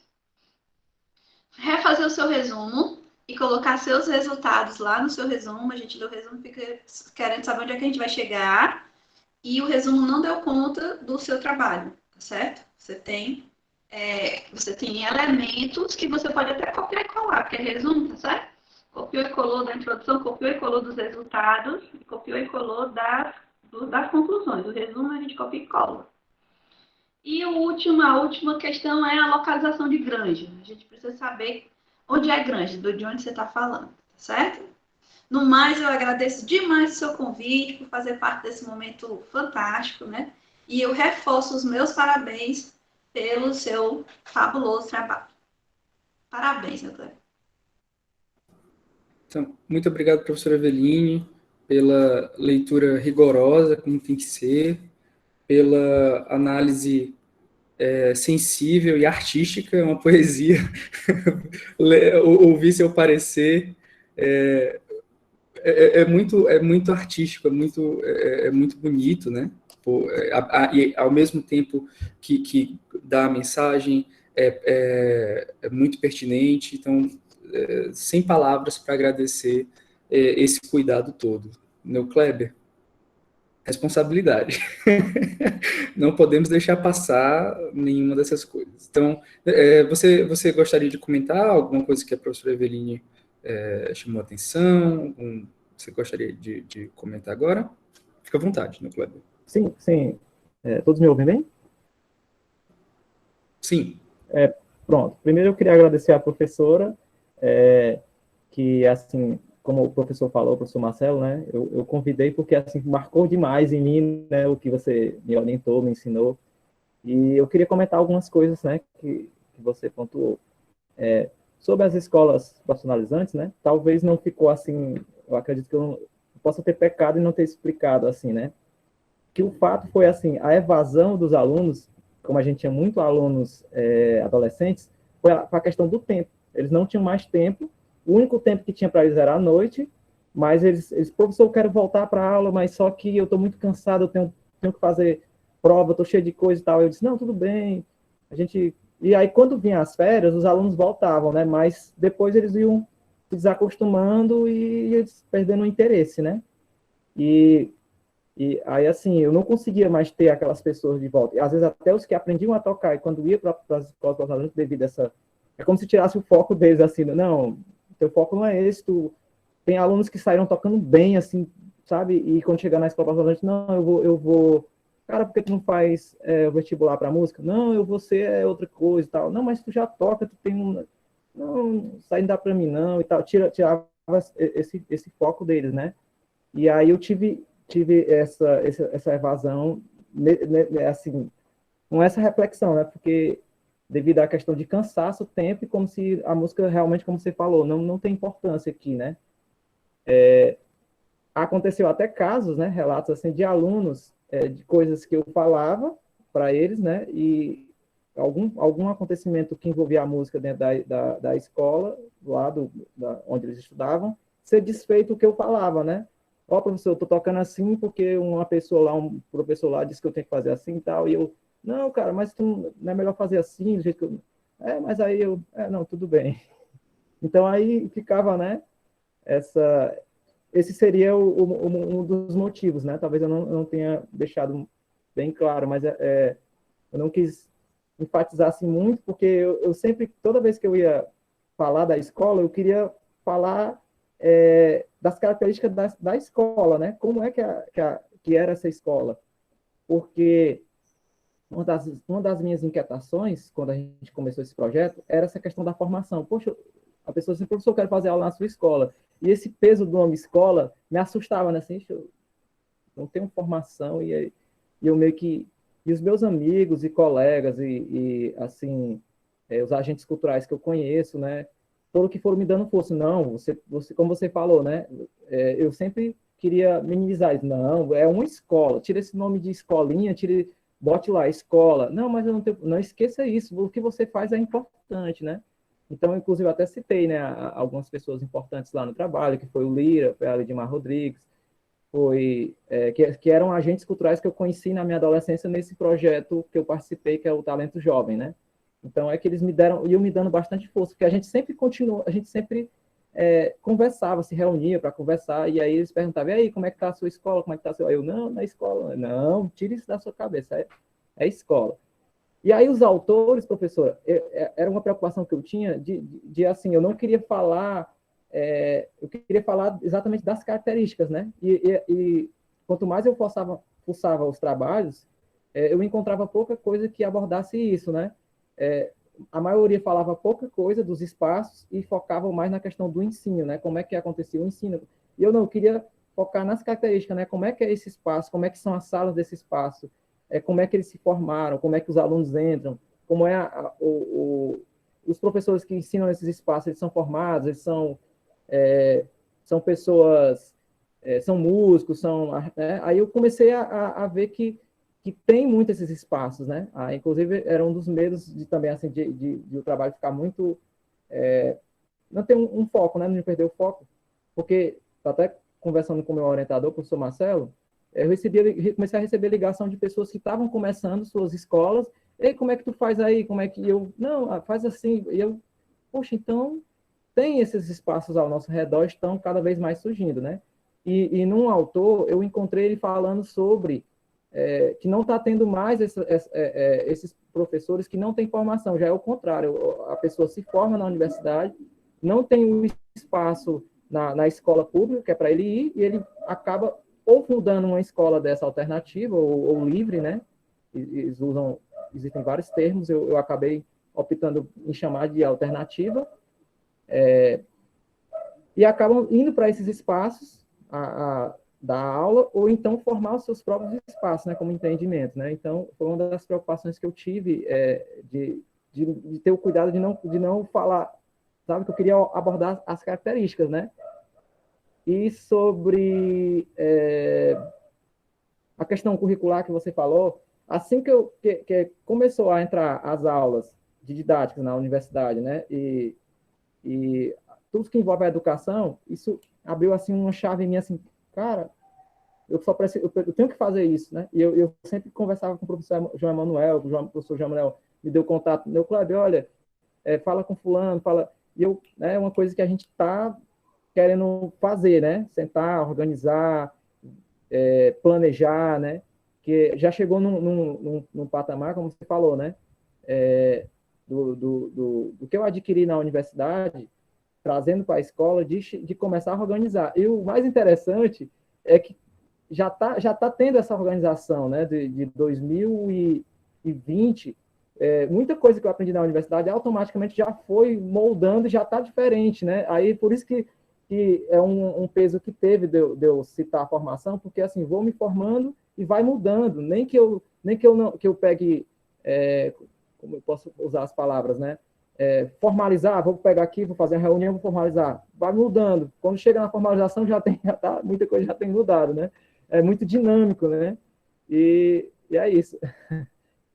Refazer o seu resumo e colocar seus resultados lá no seu resumo. A gente lê o resumo e fica querendo saber onde é que a gente vai chegar. E o resumo não deu conta do seu trabalho, tá certo? Você tem elementos que você pode até copiar e colar, porque é resumo, tá certo? Copiou e colou da introdução, copiou e colou dos resultados, copiou e colou das conclusões. O resumo a gente copia e cola. E a última questão é a localização de Granja. A gente precisa saber onde é Granja, de onde você está falando, tá certo? No mais, eu agradeço demais o seu convite por fazer parte desse momento fantástico, né? E eu reforço os meus parabéns pelo seu fabuloso trabalho. Parabéns, meu Cleber. Então, muito obrigado, professora Eveline, pela leitura rigorosa, como tem que ser, pela análise sensível e artística, uma poesia. Ouvir seu parecer é muito artístico, é muito bonito, né? E ao mesmo tempo que dá a mensagem, é muito pertinente. Então, sem palavras para agradecer esse cuidado todo. Meu Kleber, responsabilidade. Não podemos deixar passar nenhuma dessas coisas. Então, você gostaria de comentar alguma coisa que a professora Eveline chamou a atenção? Você gostaria de comentar agora? Fica à vontade, meu Kleber. Sim, sim. Todos me ouvem bem? Sim. Pronto. Primeiro eu queria agradecer à professora, que, assim, como o professor falou, o professor Marcelo, né, eu convidei porque, assim, marcou demais em mim, né, o que você me orientou, me ensinou, e eu queria comentar algumas coisas, né, que você pontuou. Sobre as escolas profissionalizantes, né, talvez não ficou, assim, eu acredito que eu possa ter pecado e não ter explicado, assim, né, que o fato foi, assim, a evasão dos alunos, como a gente tinha muito alunos adolescentes, foi a questão do tempo. Eles não tinham mais tempo, o único tempo que tinha para eles era à noite, mas eles professor, eu quero voltar para a aula, mas só que eu estou muito cansado, eu tenho que fazer prova, estou cheio de coisa e tal. Eu disse, não, tudo bem, a gente... E aí, quando vinham as férias, os alunos voltavam, né? Mas depois eles iam se desacostumando e eles perdendo o interesse, né? E aí, assim, eu não conseguia mais ter aquelas pessoas de volta. E, às vezes, até os que aprendiam a tocar, e quando ia para as escolas profissionais, devido a essa... É como se tirasse o foco deles, assim, não, teu foco não é esse, tem alunos que saíram tocando bem, assim, sabe? E quando chegar na escola profissional, não, eu vou... Cara, por que tu não faz o vestibular para música? Não, eu vou ser outra coisa e tal. Não, mas tu já toca, tu tem um... Não, isso aí não dá para mim, não, e tal. Tirava esse foco deles, né? E aí eu tive essa evasão, assim, com essa reflexão, né? Porque devido à questão de cansaço, tempo, e como se a música realmente, como você falou, não tem importância aqui, né? Aconteceu até casos, né? Relatos assim de alunos, de coisas que eu falava para eles, né? E algum acontecimento que envolvia a música dentro da escola, lá onde eles estudavam, ser desfeito o que eu falava, né? Ó, professor, eu tô tocando assim porque uma pessoa lá, um professor lá disse que eu tenho que fazer assim e tal, e eu, não, cara, mas não é melhor fazer assim, do jeito que eu... Mas aí eu, não, tudo bem. Então aí ficava, né, esse seria um dos motivos, né, talvez eu não tenha deixado bem claro, mas eu não quis enfatizar assim muito, porque eu sempre, toda vez que eu ia falar da escola, eu queria falar das características da escola, né? Como é que era essa escola? Porque uma das minhas inquietações, quando a gente começou esse projeto, era essa questão da formação. Poxa, a pessoa disse, professor, eu quero fazer aula na sua escola. E esse peso do nome escola me assustava, né? Assim, eu não tenho formação, e eu meio que... E os meus amigos e colegas assim, os agentes culturais que eu conheço, né? Todo que foram me dando força. Não, você, como você falou, né? Eu sempre queria minimizar isso. Não, é uma escola. Tira esse nome de escolinha, bote lá, escola. Não, mas eu não tenho... Não esqueça isso. O que você faz é importante, né? Então, inclusive, eu até citei, né, algumas pessoas importantes lá no trabalho, que foi o Lira, foi a Lidmar Rodrigues, que eram agentes culturais que eu conheci na minha adolescência nesse projeto que eu participei, que é o Talento Jovem, né? Então, é que eles iam me dando bastante força, porque a gente sempre conversava, se reunia para conversar, e aí eles perguntavam, e aí, como é que está a sua escola, como é que está a sua... Eu, não, na escola, não, tire isso da sua cabeça, é escola. E aí os autores, professora, era uma preocupação que eu tinha de assim, eu não queria falar, eu queria falar exatamente das características, né? E quanto mais eu forçava os trabalhos, eu encontrava pouca coisa que abordasse isso, né? A maioria falava pouca coisa dos espaços e focava mais na questão do ensino, né? Como é que acontecia o ensino. E eu queria focar nas características, né? Como é que é esse espaço, como é que são as salas desse espaço, como é que eles se formaram, como é que os alunos entram, como os professores que ensinam nesses espaços, eles são formados, eles são pessoas, são músicos, aí eu comecei a ver que tem muito esses espaços, né? Inclusive, era um dos medos também, assim, de o trabalho ficar muito... não ter um foco, né? Não perder o foco, porque, até conversando com o meu orientador, o professor Marcelo, eu comecei a receber ligação de pessoas que estavam começando suas escolas. Ei, como é que tu faz aí? Como é que eu... Não, faz assim. E eu, poxa, então, tem esses espaços ao nosso redor, estão cada vez mais surgindo, né? E num autor, eu encontrei ele falando sobre que não está tendo mais esses professores que não têm formação, já é o contrário, a pessoa se forma na universidade, não tem um espaço na escola pública, que é para ele ir, e ele acaba ou fundando uma escola dessa alternativa, ou livre, né? Eles usam, existem vários termos, eu acabei optando em chamar de alternativa, e acabam indo para esses espaços dar aula, ou então formar os seus próprios espaços, né, como entendimento, né? Então, foi uma das preocupações que eu tive, de ter o cuidado de não falar, sabe, que eu queria abordar as características, né? E sobre a questão curricular que você falou, assim que começou a entrar as aulas de didática na universidade, né, e tudo que envolve a educação, isso abriu, assim, uma chave em mim, assim, cara, eu tenho que fazer isso, né? E eu sempre conversava com o professor João Emanuel, o professor João Emanuel me deu contato, meu Cláudio, olha, fala com fulano, fala... E é uma coisa que a gente está querendo fazer, né? Sentar, organizar, planejar, né? Que já chegou num patamar, como você falou, né? Do que eu adquiri na universidade, trazendo para a escola, de começar a organizar. E o mais interessante é que já tá tendo essa organização, né, de 2020, muita coisa que eu aprendi na universidade automaticamente já foi moldando, já está diferente, né? Aí, por isso que é um peso que teve de eu citar a formação, porque, assim, vou me formando e vai mudando, nem que eu pegue, como eu posso usar as palavras, né? Formalizar, vou pegar aqui, vou fazer uma reunião, vou formalizar, vai mudando. Quando chega na formalização, muita coisa já tem mudado, né? É muito dinâmico, né? E é isso.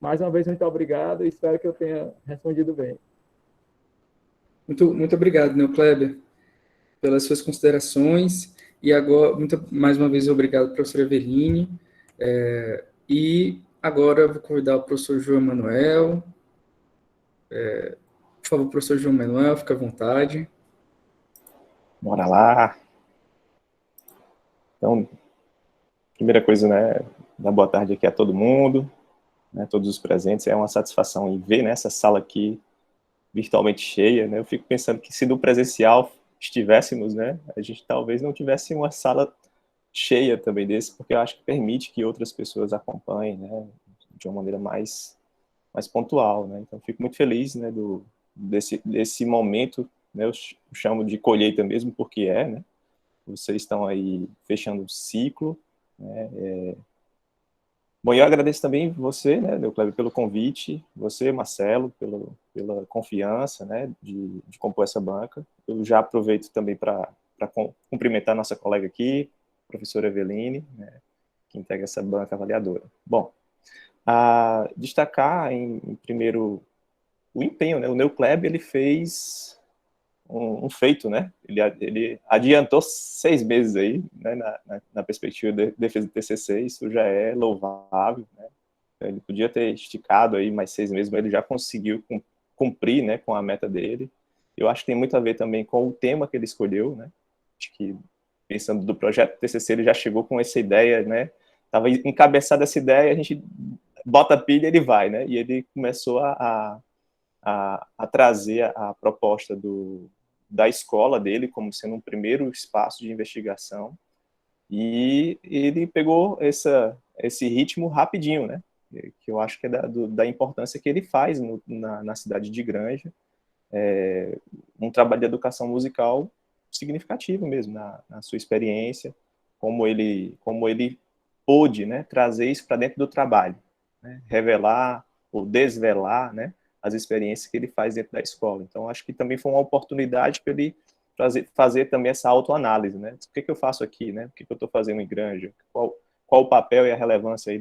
Mais uma vez, muito obrigado, e espero que eu tenha respondido bem. Muito obrigado, Kleber, pelas suas considerações, e agora, mais uma vez, obrigado, professora Eveline, e agora eu vou convidar o professor João Emanuel. Por favor, professor João Emanuel, fique à vontade. Bora lá. Então, primeira coisa, né, dar boa tarde aqui a todo mundo, né, todos os presentes. É uma satisfação em ver, né, essa sala aqui virtualmente cheia, né? Eu fico pensando que se no presencial estivéssemos, né, a gente talvez não tivesse uma sala cheia também desse, porque eu acho que permite que outras pessoas acompanhem, né, de uma maneira mais pontual, né? Então, fico muito feliz, né, desse momento, né, eu chamo de colheita mesmo, porque né? Vocês estão aí fechando um ciclo, né? Bom, eu agradeço também você, né, Kleber, pelo convite, você, Marcelo, pela confiança, né, de compor essa banca. Eu já aproveito também para cumprimentar a nossa colega aqui, a professora Eveline, né, que integra essa banca avaliadora. Bom, destacar, primeiro, o empenho, né? O Kleber, ele fez um feito, né? Ele adiantou 6 meses aí, né, na perspectiva de defesa do TCC, isso já é louvável, né? Ele podia ter esticado aí mais 6 meses, mas ele já conseguiu cumprir, né, com a meta dele. Eu acho que tem muito a ver também com o tema que ele escolheu, né? Acho que, pensando do projeto TCC, ele já chegou com essa ideia, né? Estava encabeçada essa ideia, a gente bota a pilha e ele vai, né? E ele começou a trazer a proposta da escola dele como sendo um primeiro espaço de investigação, e ele pegou esse ritmo rapidinho, né? Que eu acho que é da importância que ele faz na cidade de Granja, um trabalho de educação musical significativo mesmo, na sua experiência, como ele pôde, né, trazer isso para dentro do trabalho, né, revelar ou desvelar, né, as experiências que ele faz dentro da escola. Então, acho que também foi uma oportunidade para ele fazer também essa autoanálise, né? O que eu faço aqui, né? O que eu estou fazendo em Granja? Qual o papel e a relevância aí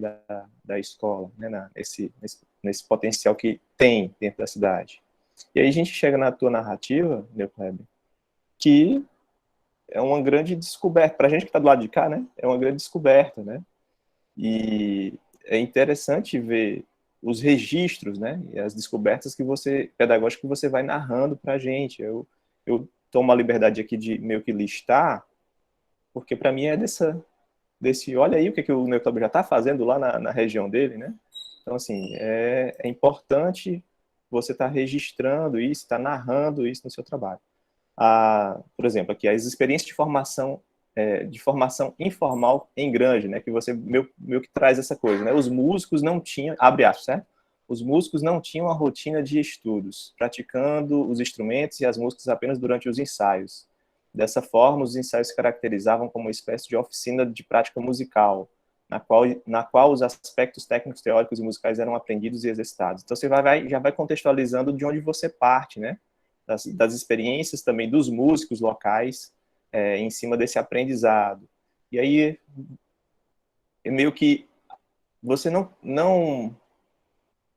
da escola, né? Nesse potencial que tem dentro da cidade. E aí a gente chega na tua narrativa, Kleber, que é uma grande descoberta. Para a gente que está do lado de cá, né? É uma grande descoberta, né? E é interessante ver os registros, né, e as descobertas pedagógicas que você vai narrando para a gente. Eu tomo a liberdade aqui de meio que listar, porque para mim é olha aí o que o NeuClub já está fazendo lá na região dele, né? Então, assim, é importante você estar registrando isso, estar narrando isso no seu trabalho. Por exemplo, aqui, as experiências de formação informal em grande, né? Que você meio que traz essa coisa, né? Os músicos não tinham, abre aspas, certo? Os músicos não tinham a rotina de estudos, praticando os instrumentos e as músicas apenas durante os ensaios. Dessa forma, os ensaios se caracterizavam como uma espécie de oficina de prática musical, na qual os aspectos técnicos, teóricos e musicais eram aprendidos e exercitados. Então, você já vai contextualizando de onde você parte, né? Das experiências também dos músicos locais em cima desse aprendizado. E aí, meio que você não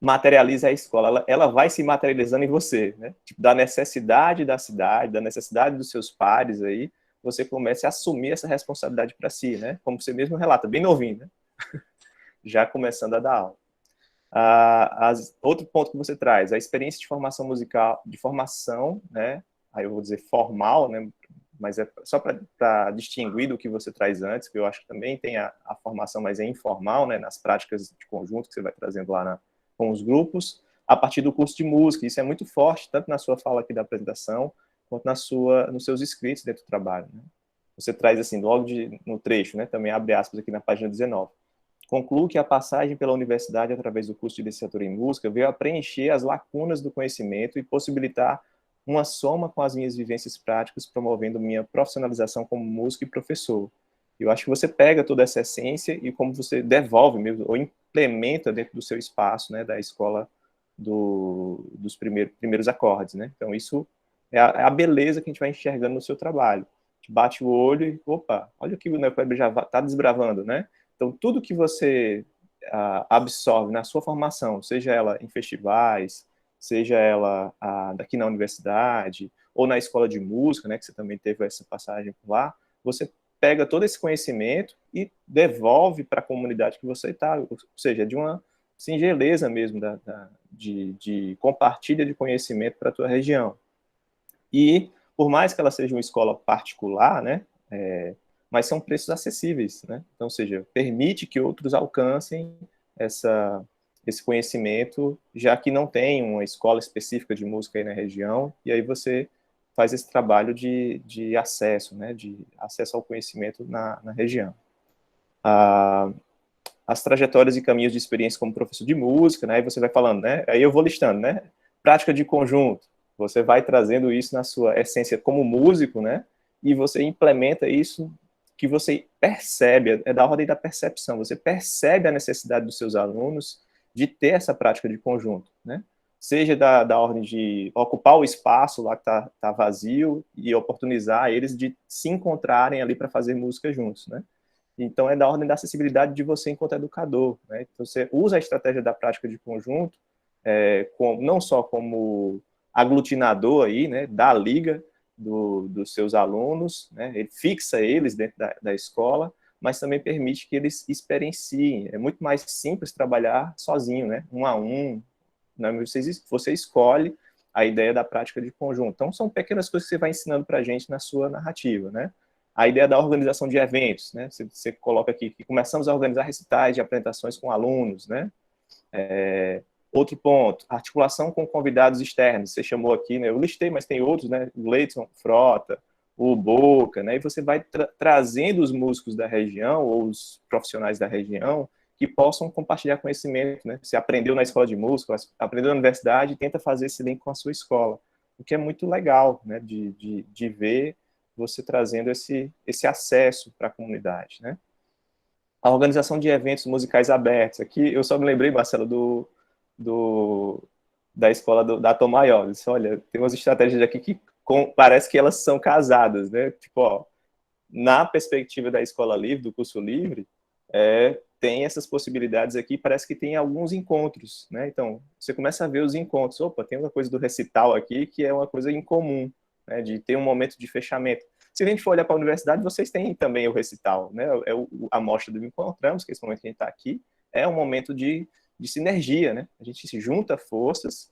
materializa a escola, ela vai se materializando em você, né? Tipo, da necessidade da cidade, da necessidade dos seus pares aí, você começa a assumir essa responsabilidade para si, né? Como você mesmo relata, bem novinho, né? Já começando a dar aula. Outro ponto que você traz, a experiência de formação musical, de formação, né? Aí eu vou dizer formal, né? Mas é só para distinguir do que você traz antes, que eu acho que também tem a formação, mas é informal, né? Nas práticas de conjunto que você vai trazendo lá com os grupos, a partir do curso de música. Isso é muito forte, tanto na sua fala aqui da apresentação, quanto nos seus escritos dentro do trabalho, né? Você traz assim, logo no trecho, né? Também abre aspas aqui na página 19. Concluo que a passagem pela universidade através do curso de licenciatura em música veio a preencher as lacunas do conhecimento e possibilitar uma soma com as minhas vivências práticas, promovendo minha profissionalização como músico e professor. Eu acho que você pega toda essa essência e como você devolve mesmo, ou implementa dentro do seu espaço, né, da escola dos primeiros acordes, né? Então, isso é a beleza que a gente vai enxergando no seu trabalho. A gente bate o olho e, opa, olha o que o NeuClub já está desbravando, né? Então, tudo que você absorve na sua formação, seja ela em festivais, seja ela daqui na universidade, ou na escola de música, né, que você também teve essa passagem por lá, você pega todo esse conhecimento e devolve para a comunidade que você está, ou seja, de uma singeleza mesmo, de compartilha de conhecimento para a tua região. E, por mais que ela seja uma escola particular, né, mas são preços acessíveis, né? Então, ou seja, permite que outros alcancem esse conhecimento, já que não tem uma escola específica de música aí na região, e aí você faz esse trabalho de acesso, né? De acesso ao conhecimento na região. As trajetórias e caminhos de experiência como professor de música, né? Aí você vai falando, né? Aí eu vou listando, né? Prática de conjunto, você vai trazendo isso na sua essência como músico, né? E você implementa isso que você percebe, é da ordem da percepção, você percebe a necessidade dos seus alunos de ter essa prática de conjunto, né? Seja da ordem de ocupar o espaço lá que tá vazio e oportunizar eles de se encontrarem ali para fazer música juntos, né? Então, é da ordem da acessibilidade de você enquanto educador, né? Então, você usa a estratégia da prática de conjunto, não só como aglutinador aí, né, da liga, dos seus alunos, né? Ele fixa eles dentro da escola, mas também permite que eles experienciem. É muito mais simples trabalhar sozinho, né? Um a um, né? Você escolhe a ideia da prática de conjunto. Então, são pequenas coisas que você vai ensinando para a gente na sua narrativa, né? A ideia da organização de eventos, né? Você coloca aqui que começamos a organizar recitais de apresentações com alunos, né? Outro ponto, articulação com convidados externos. Você chamou aqui, né? Eu listei, mas tem outros, né? O Leidson Frota, o Boca, né? E você vai trazendo os músicos da região ou os profissionais da região que possam compartilhar conhecimento, né? Você aprendeu na escola de música, aprendeu na universidade e tenta fazer esse link com a sua escola, o que é muito legal, né? De ver você trazendo esse acesso para a comunidade, né? A organização de eventos musicais abertos. Aqui eu só me lembrei, Marcelo, da escola da Tom Maior. Disse, olha, tem umas estratégias aqui que parece que elas são casadas, né? Tipo, ó, na perspectiva da escola livre, do curso livre, tem essas possibilidades aqui, parece que tem alguns encontros, né? Então, você começa a ver os encontros. Opa, tem uma coisa do recital aqui que é uma coisa incomum, né? De ter um momento de fechamento. Se a gente for olhar para a universidade, vocês têm também o recital, né? A mostra do Encontramos, que é esse momento que a gente está aqui, é um momento de sinergia, né? A gente se junta forças,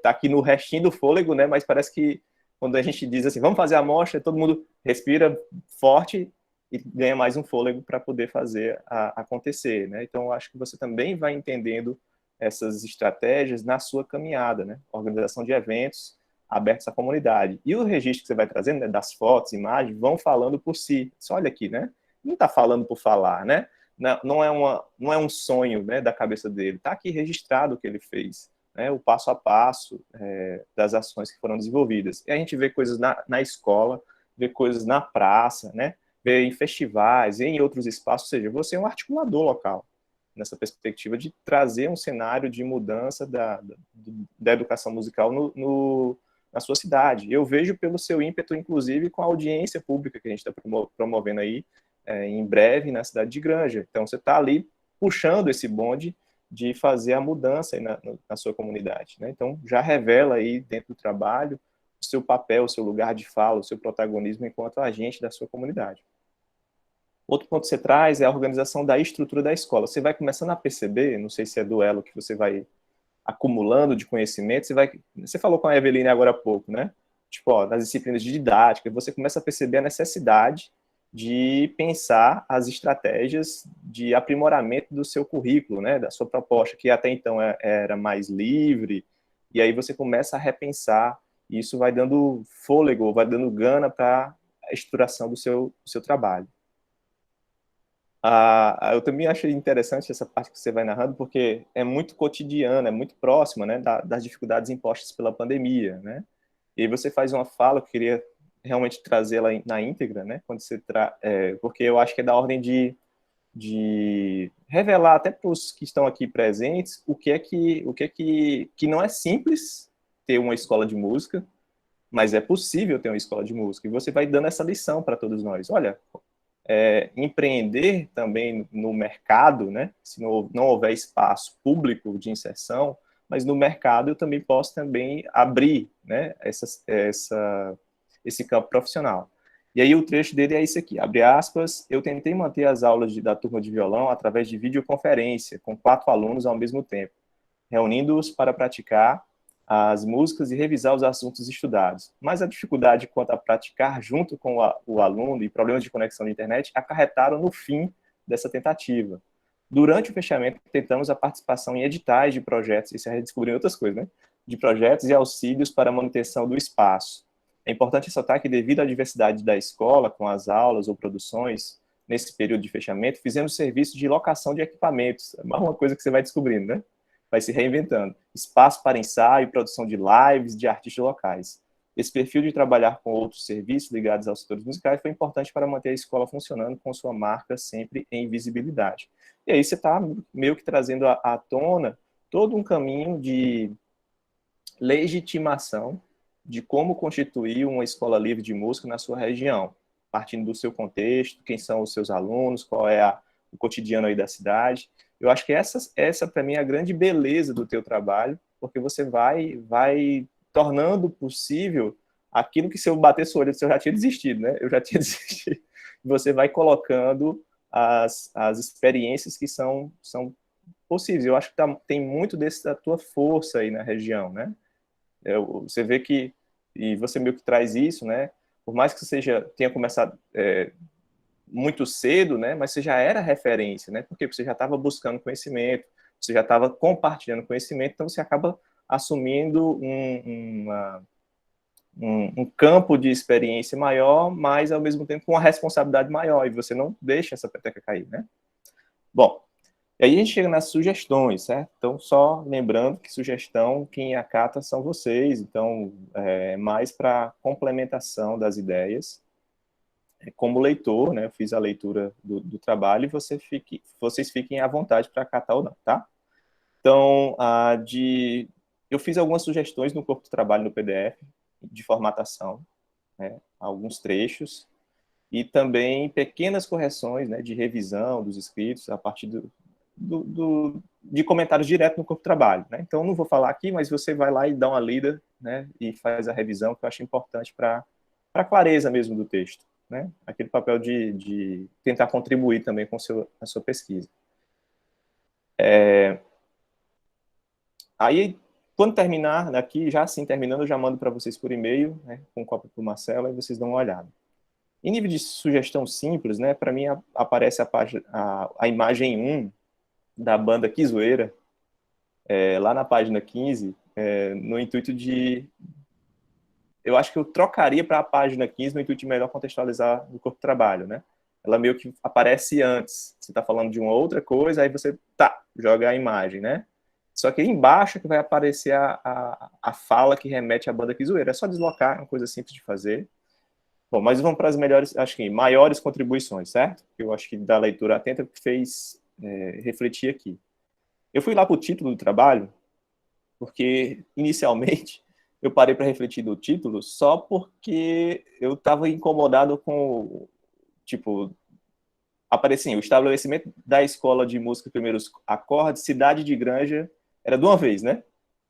tá aqui no restinho do fôlego, né? Mas parece que quando a gente diz assim, vamos fazer a amostra, todo mundo respira forte e ganha mais um fôlego para poder fazer acontecer, né? Então, eu acho que você também vai entendendo essas estratégias na sua caminhada, né? Organização de eventos abertos à comunidade. E o registro que você vai trazendo, né, das fotos, imagens, vão falando por si. Só olha aqui, né? Não está falando por falar, né? Não é um sonho, né, da cabeça dele. Está aqui registrado o que ele fez, né? O passo a passo das ações que foram desenvolvidas. E a gente vê coisas na escola, vê coisas na praça, né? Vê em festivais, em outros espaços. Ou seja, você é um articulador local, nessa perspectiva de trazer um cenário de mudança da educação musical na sua cidade. Eu vejo pelo seu ímpeto, inclusive, com a audiência pública que a gente está promovendo aí, em breve, na cidade de Granja. Então, você está ali puxando esse bonde de fazer a mudança aí na sua comunidade, né? Então, já revela aí, dentro do trabalho, o seu papel, o seu lugar de fala, o seu protagonismo enquanto agente da sua comunidade. Outro ponto que você traz é a organização da estrutura da escola. Você vai começando a perceber, não sei se é duelo que você vai acumulando de conhecimento, você falou com a Eveline agora há pouco, né? Tipo, ó, nas disciplinas de didática, você começa a perceber a necessidade de pensar as estratégias de aprimoramento do seu currículo, né? Da sua proposta, que até então era mais livre, e aí você começa a repensar, e isso vai dando fôlego, vai dando gana para a estruturação do seu trabalho. Eu também acho interessante essa parte que você vai narrando, porque é muito cotidiana, é muito próxima, né, das dificuldades impostas pela pandemia, né? E aí você faz uma fala, que eu queria realmente trazê-la na íntegra, né? Quando você porque eu acho que é da ordem de revelar até para os que estão aqui presentes o que é que não é simples ter uma escola de música, mas é possível ter uma escola de música. E você vai dando essa lição para todos nós. Olha, empreender também no mercado, né? Se não houver espaço público de inserção, mas no mercado eu também posso também abrir, né, esse campo profissional. E aí o trecho dele é isso aqui, abre aspas, eu tentei manter as aulas da turma de violão através de videoconferência, com 4 alunos ao mesmo tempo, reunindo-os para praticar as músicas e revisar os assuntos estudados. Mas a dificuldade quanto a praticar junto com o aluno e problemas de conexão de internet acarretaram no fim dessa tentativa. Durante o fechamento, tentamos a participação em editais de projetos, isso é redescobrir outras coisas, né? De projetos e auxílios para a manutenção do espaço. É importante ressaltar que, devido à diversidade da escola, com as aulas ou produções, nesse período de fechamento, fizemos serviço de locação de equipamentos. É uma coisa que você vai descobrindo, né? Vai se reinventando. Espaço para ensaio, produção de lives de artistas locais. Esse perfil de trabalhar com outros serviços ligados aos setores musicais foi importante para manter a escola funcionando com sua marca sempre em visibilidade. E aí você está meio que trazendo à tona todo um caminho de legitimação de como constituir uma escola livre de música na sua região, partindo do seu contexto, quem são os seus alunos, qual é o cotidiano aí da cidade. Eu acho que essa para mim é a grande beleza do teu trabalho, porque você vai tornando possível aquilo que, se eu batesse o olho, eu já tinha desistido, né? Eu já tinha desistido. Você vai colocando as experiências que são possíveis. Eu acho que tem muito da tua força aí na região, né? Você vê que, e você meio que traz isso, né? Por mais que você tenha começado muito cedo, né? Mas você já era referência, né? Porque você já estava buscando conhecimento, você já estava compartilhando conhecimento, então você acaba assumindo um campo de experiência maior, mas ao mesmo tempo com uma responsabilidade maior, e você não deixa essa peteca cair, né? Bom, e aí a gente chega nas sugestões, certo? Então, só lembrando que sugestão, quem acata são vocês, então, mais para complementação das ideias. Como leitor, né, eu fiz a leitura do trabalho, e vocês fiquem à vontade para acatar ou não, tá? Então, eu fiz algumas sugestões no corpo do trabalho no PDF, de formatação, né, alguns trechos, e também pequenas correções, né, de revisão dos escritos a partir de comentários direto no corpo de trabalho, né? Então, não vou falar aqui, mas você vai lá e dá uma lida, né, e faz a revisão, que eu acho importante para a clareza mesmo do texto, né? Aquele papel de tentar contribuir também com a sua pesquisa. Aí Quando terminar daqui, já assim terminando, eu já mando para vocês por e-mail, né, com cópia para o Marcelo, aí vocês dão uma olhada. Em nível de sugestão simples, né, para mim aparece a imagem 1 da banda Que Zoeira, lá na página 15, no intuito de... Eu acho que eu trocaria para a página 15 no intuito de melhor contextualizar o corpo de trabalho, né? Ela meio que aparece antes. Você está falando de uma outra coisa, aí você joga a imagem, né? Só que embaixo é que vai aparecer a fala que remete à banda Que Zoeira. É só deslocar, é uma coisa simples de fazer. Bom, mas vamos para as melhores, acho que maiores contribuições, certo? Eu acho que da leitura atenta fez refletir aqui. Eu fui lá para o título do trabalho, porque inicialmente eu parei para refletir do título só porque eu estava incomodado com, tipo, aparecia o estabelecimento da escola de música Primeiros Acordes, cidade de Granja, era de uma vez, né?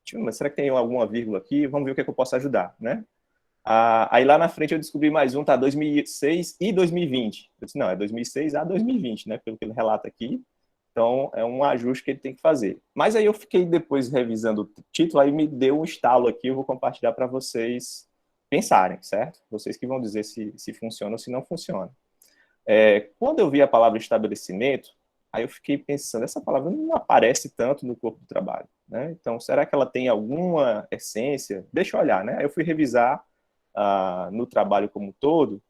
Tipo, mas será que tem alguma vírgula aqui? Vamos ver o que é que eu posso ajudar, né? Aí lá na frente eu descobri mais um, 2006 e 2020. Eu disse, não, é 2006 a 2020, né? Pelo que ele relata aqui. Então, é um ajuste que ele tem que fazer. Mas aí eu fiquei depois revisando o título, aí me deu um estalo aqui, eu vou compartilhar para vocês pensarem, certo? Vocês que vão dizer se funciona ou se não funciona. Quando eu vi a palavra estabelecimento, aí eu fiquei pensando, essa palavra não aparece tanto no corpo do trabalho, né? Então, será que ela tem alguma essência? Deixa eu olhar, né? Aí eu fui revisar no trabalho como um todo,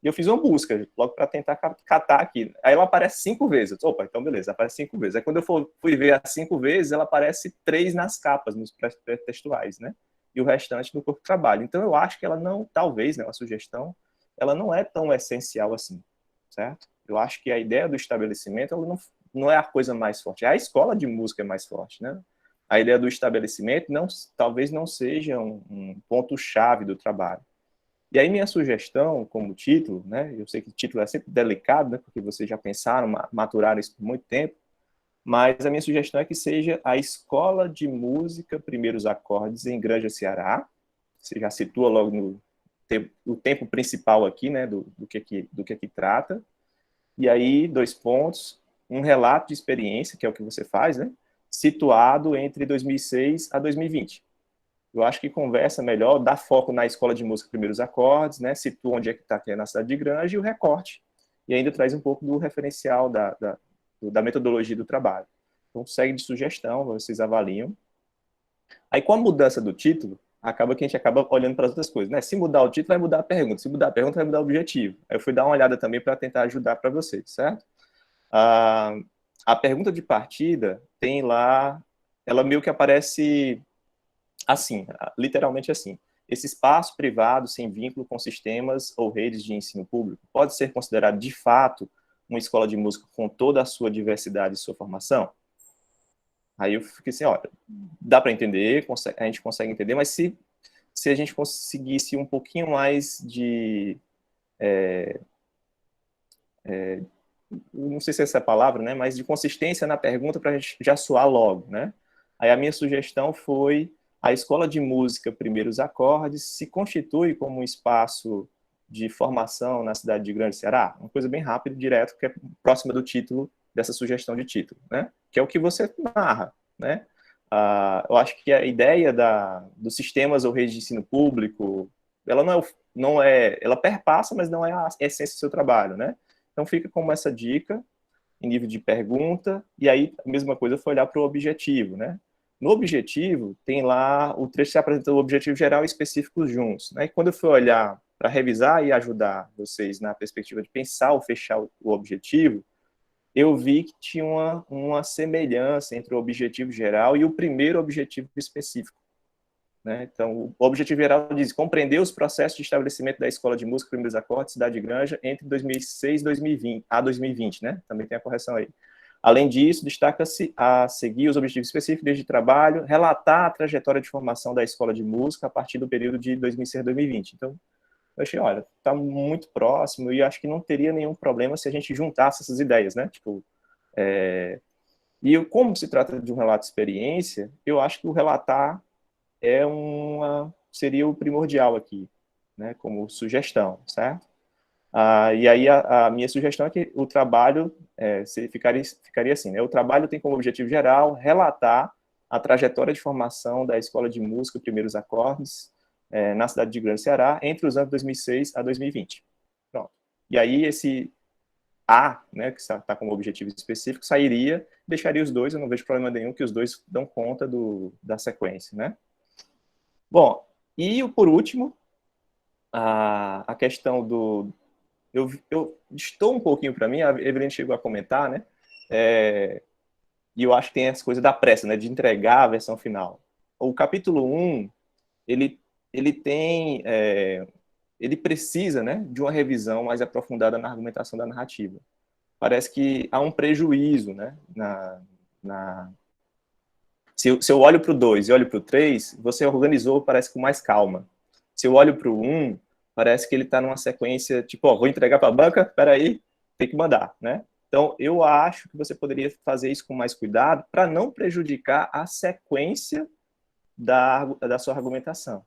e eu fiz uma busca, logo para tentar catar aqui. Aí ela aparece 5 vezes. Eu disse, opa, então beleza, aparece 5 vezes. Aí quando eu fui ver as 5 vezes, ela aparece 3 nas capas, nos pré-textuais, né? E o restante no corpo de trabalho. Então eu acho que ela não, talvez, né, uma sugestão, ela não é tão essencial assim, certo? Eu acho que a ideia do estabelecimento, ela não é a coisa mais forte. A escola de música é mais forte, né? A ideia do estabelecimento talvez não seja um ponto-chave do trabalho. E aí minha sugestão, como título, né, eu sei que o título é sempre delicado, né, porque vocês já pensaram, maturaram isso por muito tempo, mas a minha sugestão é que seja a Escola de Música Primeiros Acordes em Granja, Ceará. Você já situa logo o tempo principal aqui, né, do que trata. E aí, 2 pontos, um relato de experiência, que é o que você faz, né, situado entre 2006 a 2020. Eu acho que conversa melhor, dá foco na Escola de Música Primeiros Acordes, né, situa onde é que está, que é na cidade de Granja, e o recorte. E ainda traz um pouco do referencial da metodologia do trabalho. Então, segue de sugestão, vocês avaliam. Aí, com a mudança do título, acaba que a gente acaba olhando para as outras coisas, né? Se mudar o título, vai mudar a pergunta. Se mudar a pergunta, vai mudar o objetivo. Aí eu fui dar uma olhada também para tentar ajudar para vocês, certo? A pergunta de partida tem lá, ela meio que aparece assim, literalmente assim. Esse espaço privado sem vínculo com sistemas ou redes de ensino público pode ser considerado, de fato, uma escola de música com toda a sua diversidade e sua formação? Aí eu fiquei assim, olha, dá para entender, a gente consegue entender, mas se a gente conseguisse um pouquinho mais de... não sei se é essa a palavra, né, mas de consistência na pergunta para a gente já soar logo, né? Aí a minha sugestão foi: a Escola de Música Primeiros Acordes se constitui como um espaço de formação na cidade de Grande Ceará? Uma coisa bem rápida e direto, que é próxima do título, dessa sugestão de título, né? Que é o que você narra, né? Eu acho que a ideia dos sistemas ou redes de ensino público, ela ela perpassa, mas não é a essência do seu trabalho, né? Então fica como essa dica, em nível de pergunta, e aí a mesma coisa foi olhar para o objetivo, né? No objetivo, tem lá o trecho que apresenta o objetivo geral e específico juntos, né? E quando eu fui olhar para revisar e ajudar vocês na perspectiva de pensar ou fechar o objetivo, eu vi que tinha uma semelhança entre o objetivo geral e o primeiro objetivo específico, né? Então, o objetivo geral diz compreender os processos de estabelecimento da Escola de Música Primeiros Acordes, Cidade de Granja, entre 2006 e 2020, né? Também tem a correção aí. Além disso, destaca-se a seguir os objetivos específicos de trabalho, relatar a trajetória de formação da Escola de Música a partir do período de 2006 a 2020. Então, eu achei, olha, está muito próximo e acho que não teria nenhum problema se a gente juntasse essas ideias, né? Tipo, como se trata de um relato de experiência, eu acho que o relatar seria o primordial aqui, né? Como sugestão, certo? E aí a minha sugestão é que o trabalho ficaria assim, né? O trabalho tem como objetivo geral relatar a trajetória de formação da Escola de Música Primeiros Acordes na cidade de Grande Ceará entre os anos 2006 a 2020. Pronto. E aí esse A, né, que está como objetivo específico, sairia, deixaria os dois, eu não vejo problema nenhum que os dois dão conta da sequência, né? Bom, e por último, a questão do... Eu estou um pouquinho para mim, a Evelyn chegou a comentar, né? E eu acho que tem as coisas da pressa, né? De entregar a versão final. O capítulo 1, ele tem... ele precisa, né, de uma revisão mais aprofundada na argumentação da narrativa. Parece que há um prejuízo, né? Se eu olho para o 2 e olho para o 3, você organizou, parece com mais calma. Se eu olho para o 1, parece que ele está numa sequência, tipo, vou entregar para a banca, peraí, tem que mandar, né? Então, eu acho que você poderia fazer isso com mais cuidado para não prejudicar a sequência da sua argumentação,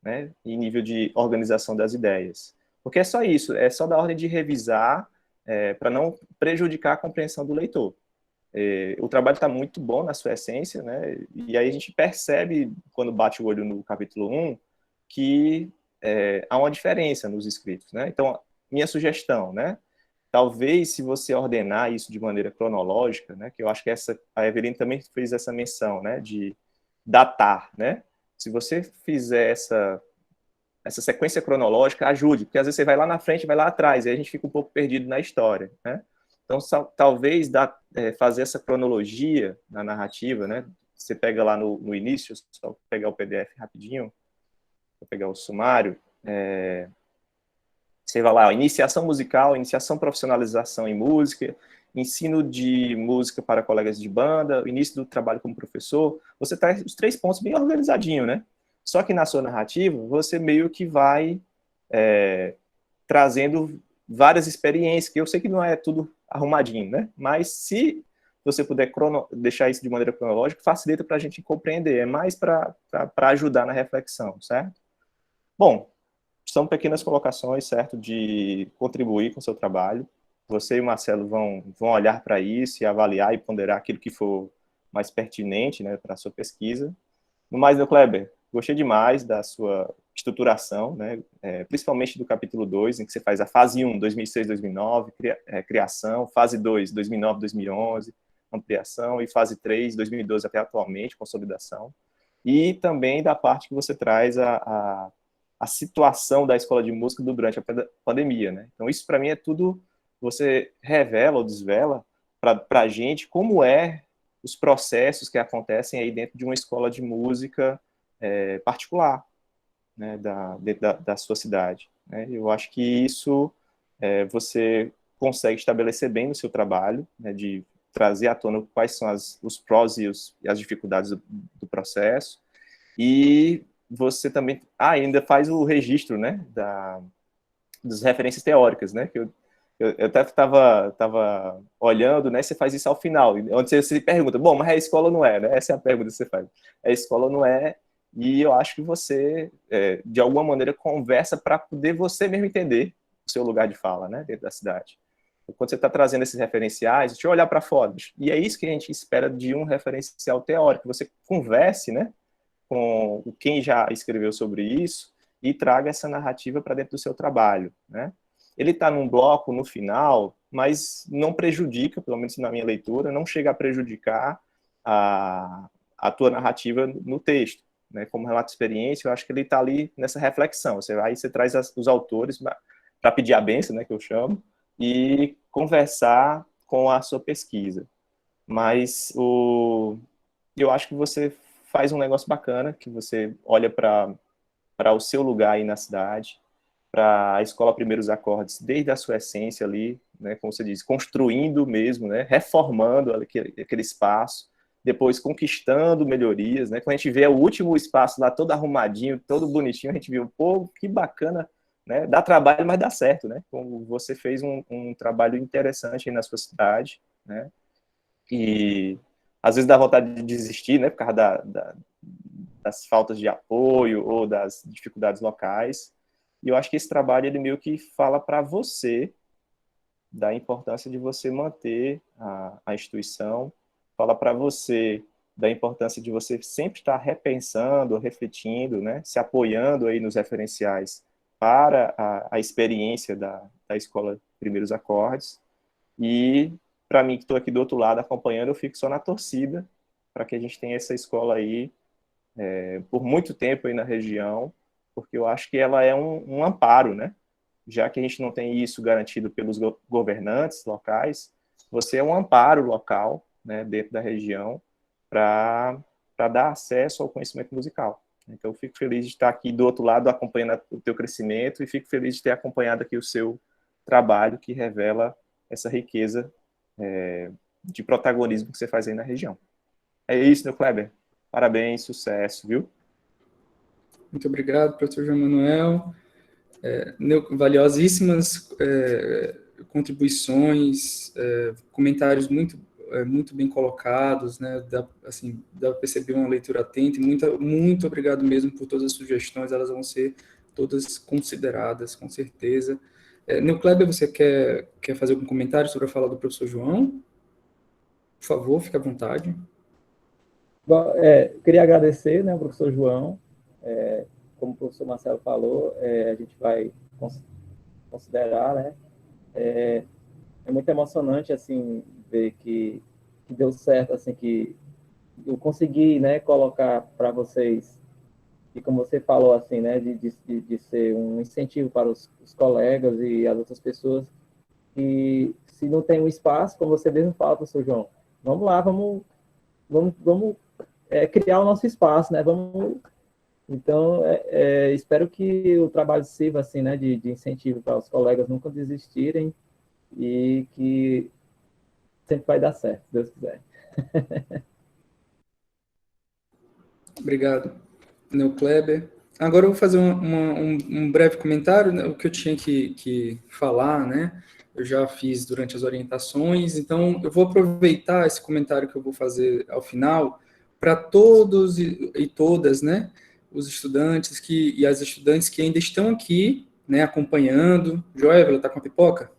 né? Em nível de organização das ideias. Porque é só isso, é só da ordem de revisar para não prejudicar a compreensão do leitor. O trabalho está muito bom na sua essência, né? E aí a gente percebe, quando bate o olho no capítulo 1, que há uma diferença nos escritos, né? Então, minha sugestão, né? Talvez, se você ordenar isso de maneira cronológica, né? Que eu acho que a Evelyn também fez essa menção, né? De datar, né? Se você fizer essa sequência cronológica, ajude, porque às vezes você vai lá na frente, vai lá atrás, e a gente fica um pouco perdido na história, né? Então, talvez fazer essa cronologia na narrativa, né? Você pega lá no início, só pegar o PDF rapidinho, vou pegar o sumário, você vai lá, iniciação musical, iniciação profissionalização em música, ensino de música para colegas de banda, início do trabalho como professor, você traz os 3 pontos bem organizadinho, né? Só que na sua narrativa, você meio que vai trazendo várias experiências, que eu sei que não é tudo arrumadinho, né? Mas se você puder deixar isso de maneira cronológica, facilita para a gente compreender, é mais para ajudar na reflexão, certo? Bom, são pequenas colocações, certo, de contribuir com o seu trabalho. Você e o Marcelo vão olhar para isso e avaliar e ponderar aquilo que for mais pertinente, né, para a sua pesquisa. No mais, meu Kleber, gostei demais da sua estruturação, né, principalmente do capítulo 2, em que você faz a fase 1, 2006, 2009, criação, fase 2, 2009, 2011, ampliação, e fase 3, 2012 até atualmente, consolidação. E também da parte que você traz a situação da escola de música durante a pandemia, né? Então, isso para mim é tudo, você revela ou desvela para a gente como os processos que acontecem aí dentro de uma escola de música particular, né, dentro da sua cidade, né? Eu acho que isso você consegue estabelecer bem no seu trabalho, né, de trazer à tona quais são os prós e as dificuldades do processo, e você também ainda faz o registro, né, das referências teóricas, né, que eu até estava olhando, né, você faz isso ao final, onde você se pergunta, bom, mas a escola não é, né, essa é a pergunta que você faz, a escola não é, e eu acho que você, de alguma maneira, conversa para poder você mesmo entender o seu lugar de fala, né, dentro da cidade. Quando você está trazendo esses referenciais, deixa eu olhar para fora, e é isso que a gente espera de um referencial teórico, você converse, né, com quem já escreveu sobre isso e traga essa narrativa para dentro do seu trabalho, né? Ele está num bloco no final, mas não prejudica, pelo menos na minha leitura, não chega a prejudicar a tua narrativa no texto, né? Como relato de experiência, eu acho que ele está ali nessa reflexão. Aí você traz os autores para pedir a benção, né, que eu chamo, e conversar com a sua pesquisa. Mas eu acho que você faz um negócio bacana, que você olha para o seu lugar aí na cidade, para a escola Primeiros Acordes, desde a sua essência ali, né, como você diz, construindo mesmo, né, reformando aquele espaço, depois conquistando melhorias, né, quando a gente vê o último espaço lá todo arrumadinho, todo bonitinho, a gente viu, pô, que bacana, né, dá trabalho, mas dá certo, né, como você fez um trabalho interessante aí na sua cidade, né, e às vezes dá vontade de desistir, né, por causa das faltas de apoio ou das dificuldades locais. E eu acho que esse trabalho, ele meio que fala para você da importância de você manter a instituição, fala para você da importância de você sempre estar repensando, refletindo, né, se apoiando aí nos referenciais para a experiência da escola Primeiros Acordes. E para mim, que estou aqui do outro lado acompanhando, eu fico só na torcida para que a gente tenha essa escola aí por muito tempo aí na região, porque eu acho que ela é um amparo, né? Já que a gente não tem isso garantido pelos governantes locais, você é um amparo local, né, dentro da região, para dar acesso ao conhecimento musical. Então, eu fico feliz de estar aqui do outro lado, acompanhando o teu crescimento, e fico feliz de ter acompanhado aqui o seu trabalho, que revela essa riqueza de protagonismo que você faz aí na região. É isso, meu Kleber. Parabéns, sucesso, viu? Muito obrigado, professor João Manuel. Valiosíssimas contribuições, comentários muito bem colocados, né? Dá para perceber uma leitura atenta, e muito obrigado mesmo por todas as sugestões, elas vão ser todas consideradas, com certeza. Neu Kleber, você quer fazer algum comentário sobre a fala do professor João? Por favor, fique à vontade. Bom, queria agradecer, né, ao professor João. Como o professor Marcelo falou, a gente vai considerar, né? É muito emocionante, assim, ver que deu certo, assim, que eu consegui, né, colocar para vocês, e como você falou, assim, né, de ser um incentivo para os colegas e as outras pessoas, e se não tem um espaço, como você mesmo fala, professor João, vamos lá, vamos criar o nosso espaço, né, Então, espero que o trabalho sirva, assim, né, de incentivo para os colegas nunca desistirem, e que sempre vai dar certo, se Deus quiser. Obrigado, Neu Kleber. Agora eu vou fazer um breve comentário, né, o que eu tinha que falar, né? Eu já fiz durante as orientações, então eu vou aproveitar esse comentário que eu vou fazer ao final para todos e todas, né? Os estudantes e as estudantes que ainda estão aqui, né, acompanhando. Joévela, tá com a pipoca?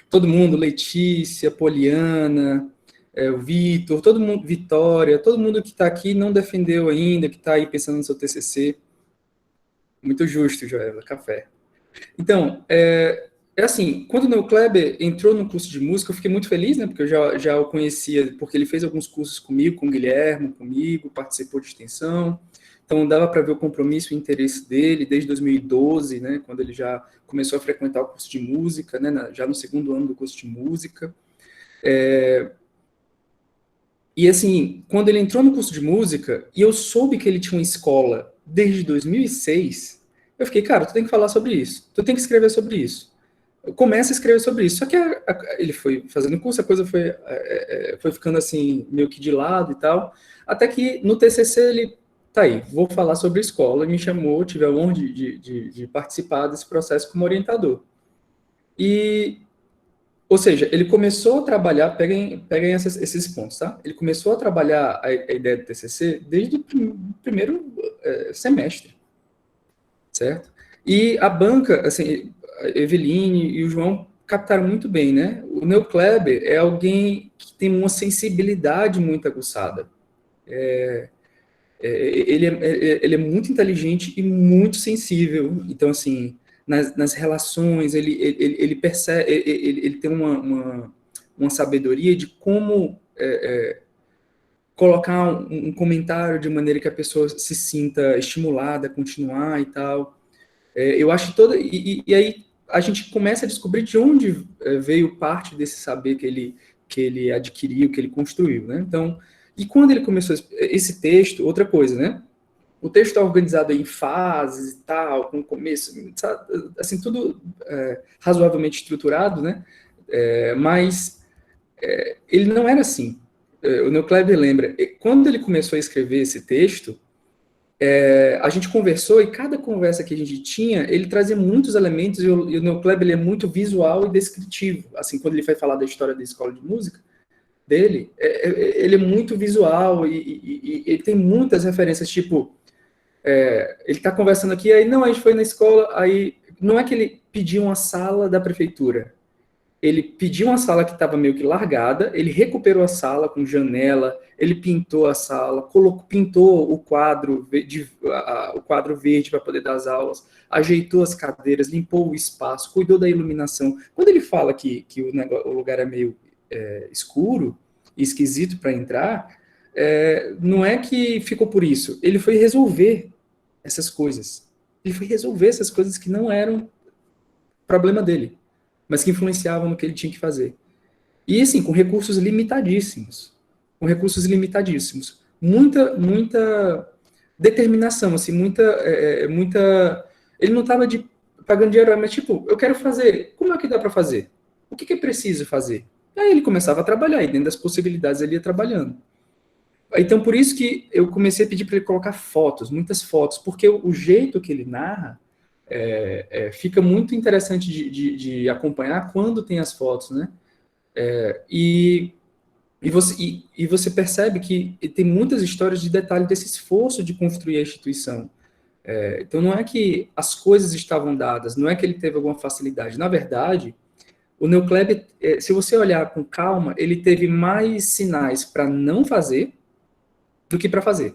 Todo mundo, Letícia, Poliana, o Vitor, todo mundo, Vitória, todo mundo que está aqui não defendeu ainda, que está aí pensando no seu TCC. Muito justo, Joévela, café. Então, assim, quando o Neu Kleber entrou no curso de música, eu fiquei muito feliz, né, porque eu já o conhecia, porque ele fez alguns cursos comigo, com o Guilherme, comigo, participou de extensão, então dava para ver o compromisso e o interesse dele desde 2012, né, quando ele já começou a frequentar o curso de música, né, já no segundo ano do curso de música. E assim, quando ele entrou no curso de música, e eu soube que ele tinha uma escola desde 2006, eu fiquei, cara, tu tem que falar sobre isso, tu tem que escrever sobre isso. Começa a escrever sobre isso. Só que ele foi fazendo curso, a coisa foi ficando assim, meio que de lado e tal, até que no TCC ele, tá aí, vou falar sobre a escola, e me chamou, tive a honra de participar desse processo como orientador. Ou seja, ele começou a trabalhar, peguem esses pontos, tá? Ele começou a trabalhar a ideia do TCC desde o primeiro semestre, certo? E a banca, assim, a Eveline e o João captaram muito bem, né? O Neu Kleber é alguém que tem uma sensibilidade muito aguçada. Ele é muito inteligente e muito sensível. Então, assim, nas relações, ele percebe, ele tem uma sabedoria de como colocar um comentário de maneira que a pessoa se sinta estimulada a continuar e tal. Eu acho e aí a gente começa a descobrir de onde veio parte desse saber que ele adquiriu, que ele construiu, né? Então, e quando ele começou esse texto, outra coisa, né? O texto está organizado em fases e tal, com começo, assim, tudo razoavelmente estruturado, né? Mas ele não era assim. O Neu Kleber lembra, quando ele começou a escrever esse texto, a gente conversou, e cada conversa que a gente tinha, ele trazia muitos elementos, e o Neu Kleber ele é muito visual e descritivo. Assim, quando ele vai falar da história da escola de música dele, ele é muito visual, e ele tem muitas referências, tipo, ele está conversando aqui, aí, não, a gente foi na escola, aí, não é que ele pediu uma sala da prefeitura, ele pediu uma sala que estava meio que largada, ele recuperou a sala com janela, ele pintou a sala, pintou o quadro verde para poder dar as aulas, ajeitou as cadeiras, limpou o espaço, cuidou da iluminação. Quando ele fala que o lugar é meio escuro e esquisito para entrar, não é que ficou por isso. Ele foi resolver essas coisas. Ele foi resolver essas coisas que não eram problema dele, mas que influenciavam no que ele tinha que fazer. E, assim, com recursos limitadíssimos. Com recursos limitadíssimos. Muita determinação, assim, muita... Ele não estava pagando dinheiro, mas, tipo, eu quero fazer. Como é que dá para fazer? O que é preciso fazer? Aí ele começava a trabalhar, e dentro das possibilidades ele ia trabalhando. Então, por isso que eu comecei a pedir para ele colocar fotos, muitas fotos, porque o jeito que ele narra fica muito interessante de acompanhar quando tem as fotos, né? E você percebe que tem muitas histórias de detalhe desse esforço de construir a instituição. Então, não é que as coisas estavam dadas, não é que ele teve alguma facilidade. Na verdade, o Neocleb, se você olhar com calma, ele teve mais sinais para não fazer do que para fazer.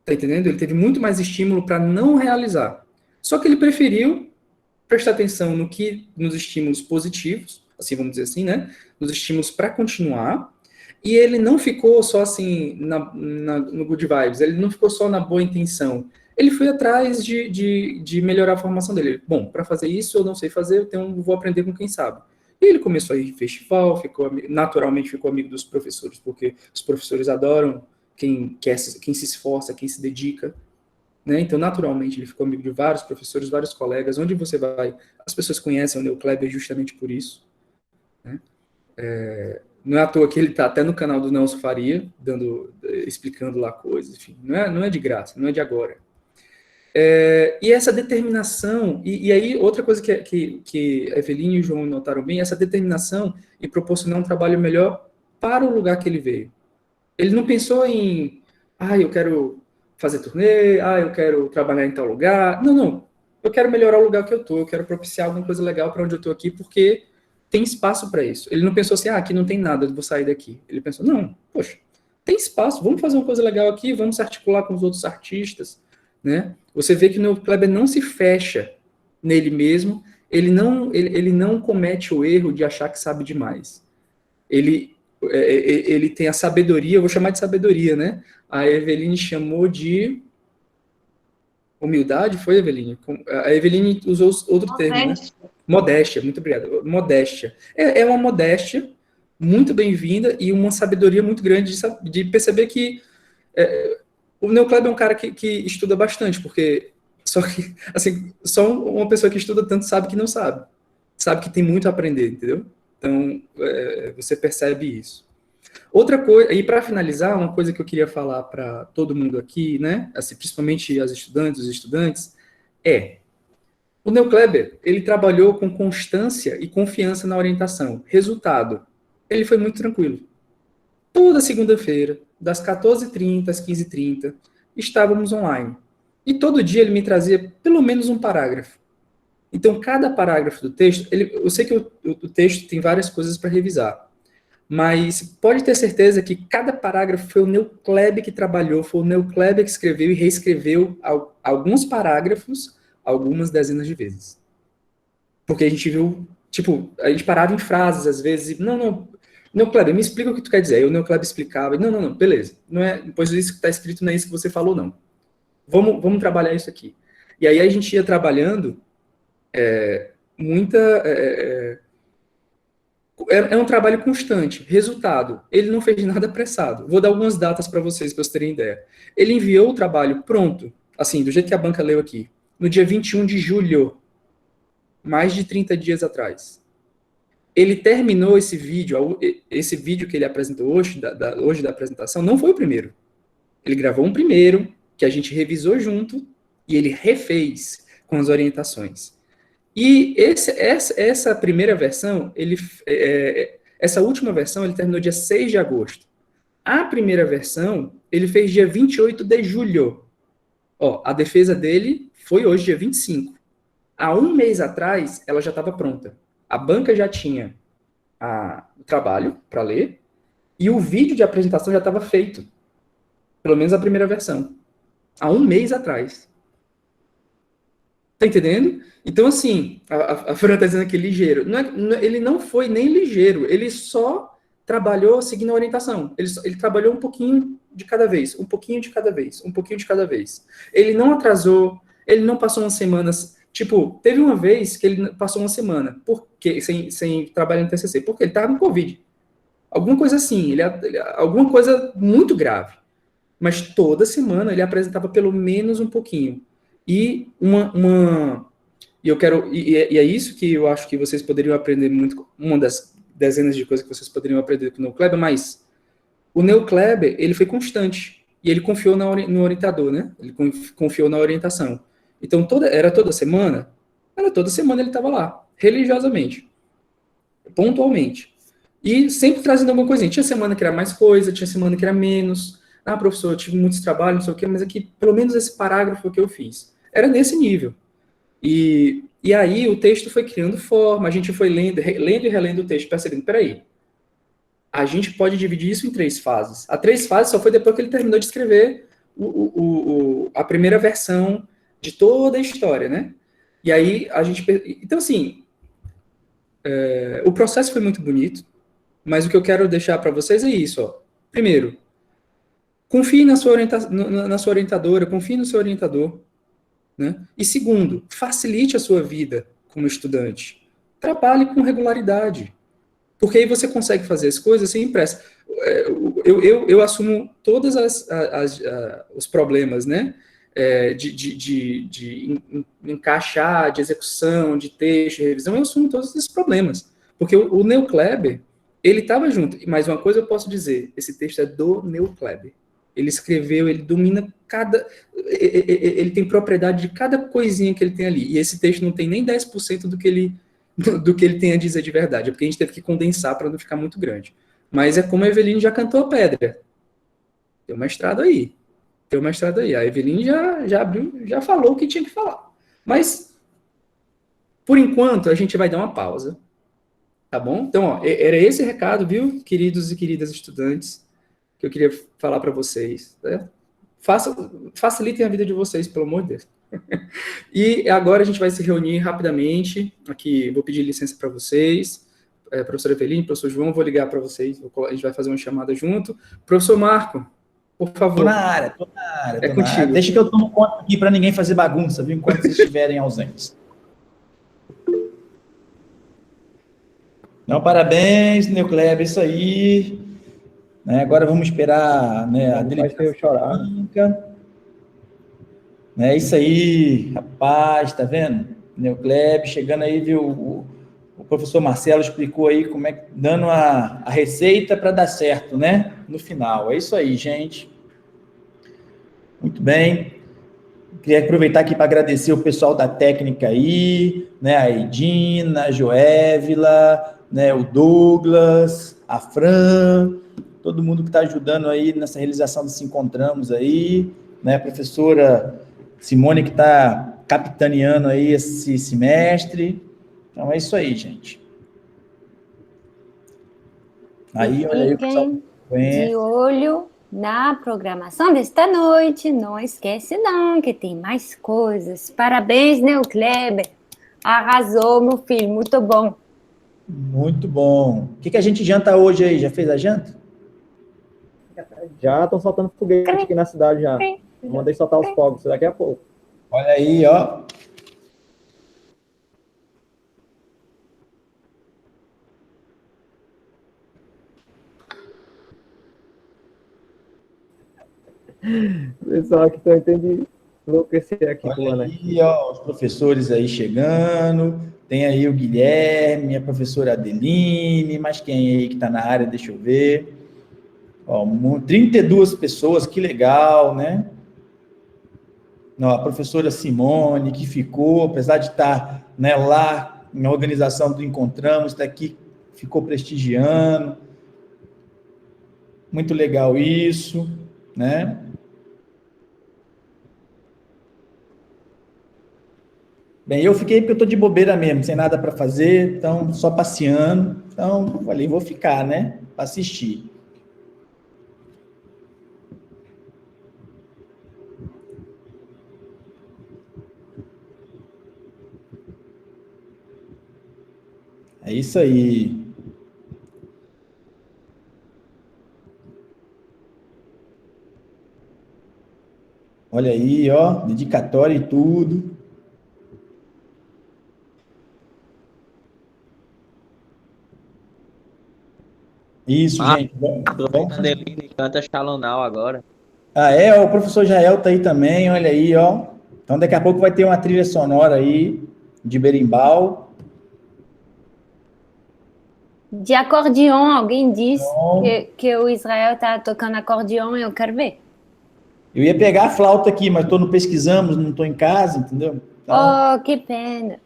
Tá entendendo? Ele teve muito mais estímulo para não realizar. Só que ele preferiu prestar atenção nos estímulos positivos, assim, vamos dizer assim, né? Nos estímulos para continuar, e ele não ficou só assim no good vibes, ele não ficou só na boa intenção. Ele foi atrás de melhorar a formação dele. Bom, para fazer isso eu não sei fazer, então vou aprender com quem sabe. E ele começou a ir em festival, naturalmente ficou amigo dos professores, porque os professores adoram quem se esforça, quem se dedica. Né? Então, naturalmente, ele ficou amigo de vários professores, vários colegas. Onde você vai, as pessoas conhecem o Neocleb justamente por isso. Né? Não é à toa que ele está até no canal do Nelson Faria, explicando lá coisas, enfim. Não é de graça, não é de agora. E essa determinação, e aí outra coisa que a Eveline e o João notaram bem, essa determinação em proporcionar um trabalho melhor para o lugar que ele veio. Ele não pensou em, eu quero fazer turnê, eu quero trabalhar em tal lugar. Não. Eu quero melhorar o lugar que eu estou, eu quero propiciar alguma coisa legal para onde eu estou aqui, porque tem espaço para isso. Ele não pensou assim, aqui não tem nada, eu vou sair daqui. Ele pensou, não, poxa, tem espaço, vamos fazer uma coisa legal aqui, vamos se articular com os outros artistas. Né? Você vê que o Neocleb não se fecha nele mesmo, ele não comete o erro de achar que sabe demais. Ele tem a sabedoria, eu vou chamar de sabedoria, né? A Eveline chamou de humildade, foi, Eveline? A Eveline usou outro termo, né? Modéstia, muito obrigado. Modéstia. É uma modéstia muito bem-vinda e uma sabedoria muito grande de perceber que o Neocleb é um cara que estuda bastante, porque só uma pessoa que estuda tanto sabe que não sabe. Sabe que tem muito a aprender, entendeu? Então, você percebe isso. Outra coisa, e para finalizar, uma coisa que eu queria falar para todo mundo aqui, né, assim, principalmente os estudantes, o Neocleb, ele trabalhou com constância e confiança na orientação. Resultado, ele foi muito tranquilo. Toda segunda-feira, das 14h30 às 15h30, estávamos online. E todo dia ele me trazia pelo menos um parágrafo. Então, cada parágrafo do texto, eu sei que o texto tem várias coisas para revisar, mas pode ter certeza que cada parágrafo foi o Neocleb que trabalhou, foi o Neocleb que escreveu e reescreveu alguns parágrafos algumas dezenas de vezes. Porque a gente viu, a gente parava em frases às vezes, e, não, Neocleb, me explica o que tu quer dizer. Aí o Neocleb explicava, não, beleza, não é, pois isso que está escrito não é isso que você falou, não. Vamos trabalhar isso aqui. E aí a gente ia trabalhando é um trabalho constante. Resultado, ele não fez nada apressado. Vou dar algumas datas para vocês terem ideia. Ele enviou o trabalho pronto, assim, do jeito que a banca leu aqui, no dia 21 de julho, mais de 30 dias atrás. Ele terminou esse vídeo que ele apresentou hoje da apresentação, não foi o primeiro. Ele gravou um primeiro, que a gente revisou junto, e ele refez com as orientações. E essa primeira versão, essa última versão, ele terminou dia 6 de agosto. A primeira versão, ele fez dia 28 de julho. A defesa dele foi hoje, dia 25. Há um mês atrás, ela já estava pronta. A banca já tinha o trabalho para ler e o vídeo de apresentação já estava feito. Pelo menos a primeira versão. Há um mês atrás. Tá entendendo? Então, assim, a Fran está dizendo aqui ligeiro. Ele não foi nem ligeiro, ele só trabalhou seguindo a orientação. Ele trabalhou um pouquinho de cada vez, um pouquinho de cada vez, um pouquinho de cada vez. Ele não atrasou, ele não passou umas semanas. Tipo, teve uma vez que ele passou uma semana sem trabalhar no TCC, porque ele estava com Covid. Alguma coisa assim, alguma coisa muito grave. Mas toda semana ele apresentava pelo menos um pouquinho. E é isso que eu acho que vocês poderiam aprender muito, uma das dezenas de coisas que vocês poderiam aprender com o Neokleber, mas o Neokleber, ele foi constante, e ele confiou no orientador, né? Ele confiou na orientação. Então, era toda semana ele estava lá, religiosamente, pontualmente. E sempre trazendo alguma coisinha. Tinha semana que era mais coisa, tinha semana que era menos. Ah, professor, eu tive muitos trabalhos, não sei o quê, mas aqui, pelo menos esse parágrafo que eu fiz. Era nesse nível. E aí o texto foi criando forma, a gente foi lendo e relendo o texto, percebendo, peraí, a gente pode dividir isso em 3 fases. A 3 fases só foi depois que ele terminou de escrever a primeira versão de toda a história, né? E aí a gente... Então, assim, o processo foi muito bonito, mas o que eu quero deixar para vocês é isso, ó. Primeiro, confie na sua orientadora, confie no seu orientador. Né? E segundo, facilite a sua vida como estudante. Trabalhe com regularidade. Porque aí você consegue fazer as coisas sem pressa. Eu assumo todos os problemas, né? De encaixar, de execução, de texto, de revisão, eu assumo todos esses problemas. Porque o Neokleber, ele estava junto. Mas uma coisa eu posso dizer, esse texto é do Neokleber. Ele escreveu, ele domina ele tem propriedade de cada coisinha que ele tem ali. E esse texto não tem nem 10% do que ele tem a dizer de verdade. É porque a gente teve que condensar para não ficar muito grande. Mas é como a Eveline já cantou a pedra. Tem uma estrada aí. A Eveline já abriu, já falou o que tinha que falar. Mas, por enquanto, a gente vai dar uma pausa. Tá bom? Então, ó, era esse recado, viu, queridos e queridas estudantes, que eu queria falar para vocês. Né? Facilitem a vida de vocês, pelo amor de Deus. E agora a gente vai se reunir rapidamente. Aqui, vou pedir licença para vocês. Professor Eveline, professor João, vou ligar para vocês. A gente vai fazer uma chamada junto. Professor Marco, por favor. Tô na área. É contigo. Deixa que eu tomo conta aqui para ninguém fazer bagunça, viu, enquanto vocês estiverem ausentes. Não, parabéns, Neokleber, isso aí. Né, agora vamos esperar, né, a deliberação. É isso aí, rapaz, tá vendo? Neokleber, chegando aí, viu? O professor Marcelo explicou aí como é dando a receita para dar certo, né? No final. É isso aí, gente. Muito bem. Queria aproveitar aqui para agradecer o pessoal da técnica aí, né? A Edina, a Joévila, né? O Douglas, a Fran, todo mundo que está ajudando aí nessa realização desse Encontramos aí, né? A professora Simone, que está capitaneando aí esse semestre. Então, é isso aí, gente. Aí, olha aí o pessoal. De olho na programação desta noite. Não esquece, não, que tem mais coisas. Parabéns, Neokleber. Arrasou, meu filho. Muito bom. Muito bom. O que a gente janta hoje aí? Já fez a janta? Já estão soltando foguete aqui na cidade já. Mandei soltar os fogos daqui a pouco. Olha aí, ó. Pessoal que estão entendendo enlouquecer aqui. Olha aí, ó, os professores aí chegando. Tem aí o Guilherme, a professora Adeline, mas quem aí que está na área, deixa eu ver. Ó, 32 pessoas, que legal, né? Não, a professora Simone, que ficou, apesar de estar, né, lá na organização do Encontramos, está aqui, ficou prestigiando. Muito legal isso, né? Bem, eu fiquei porque eu tô de bobeira mesmo, sem nada para fazer, então só passeando. Então, falei, vou ficar, né? Para assistir. É isso aí. Olha aí, ó, dedicatória e tudo. Isso, gente. Aproveitando ele canta Shalom Now agora. Ah, é, o professor Jael tá aí também, olha aí, ó. Então daqui a pouco vai ter uma trilha sonora aí de berimbau. De acordeon, alguém diz Então, que o Israel está tocando acordeon, eu quero ver. eu ia pegar a flauta aqui, mas tô no pesquisamos, não tô em casa, entendeu? Então, Oh, que pena.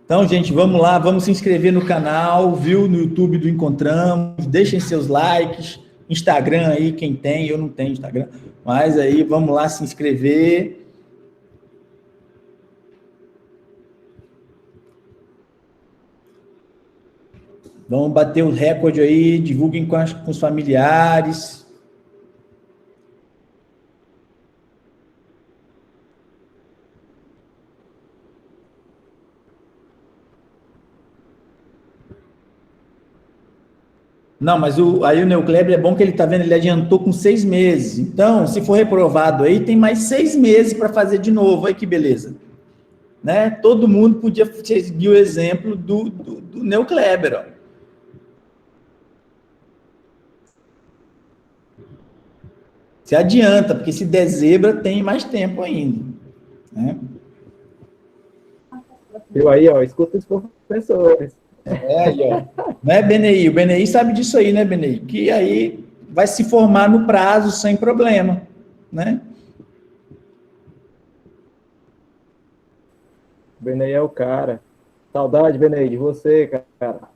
então, gente, vamos lá, vamos se inscrever no canal, viu? No YouTube do Encontramos, deixem seus likes, Instagram aí, quem tem, eu não tenho Instagram, mas aí vamos lá se inscrever. Vamos bater o recorde aí, divulguem com os familiares. Não, mas aí o Neucleber é bom que ele está vendo, ele adiantou com 6 meses. Então, se for reprovado aí, tem mais 6 meses para fazer de novo. Olha que beleza. Né? Todo mundo podia seguir o exemplo do Neucleber, ó. Se adianta, porque se der zebra, tem mais tempo ainda. Né? Viu aí, ó, escuta os professores. É, aí, ó. Né, BNI? O BNI sabe disso aí, né, BNI? Que aí vai se formar no prazo sem problema, né? Benei é o cara. Saudade, Benei, de você, cara.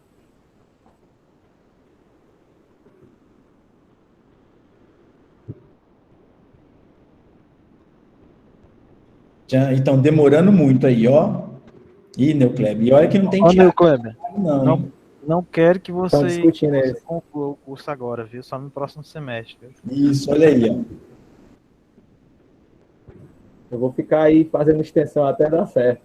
Já estão demorando muito aí, ó. Ih, Neucleber, e olha que não tem Ó, teatro, Neucleber, não. não quero que Estão você discutindo eles. conclua o curso agora, viu? Só no próximo semestre. Viu? Isso, olha aí, ó. Eu vou ficar aí fazendo extensão até dar certo.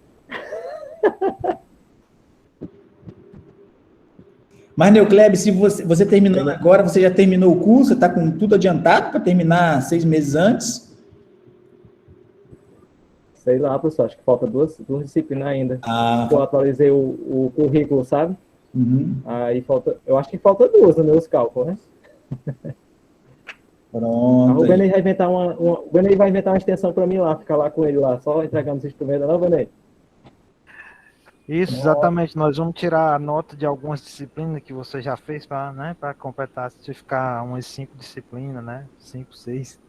Mas, Neucleber, se você terminando agora, você já terminou o curso, está com tudo adiantado para terminar 6 meses antes? Sei lá, professor, acho que falta duas disciplinas ainda. Ah, Eu atualizei o currículo, sabe? uhum. Aí falta, eu acho que falta duas nos meus cálculos, né? Pronto. O Benei vai inventar o Benei vai inventar uma extensão para mim lá, ficar lá com ele lá, só entregando os instrumentos, não, Benei? Isso, exatamente. Nós vamos tirar a nota de algumas disciplinas que você já fez para, né, para completar, se ficar umas 5 disciplinas, né? 5, 6.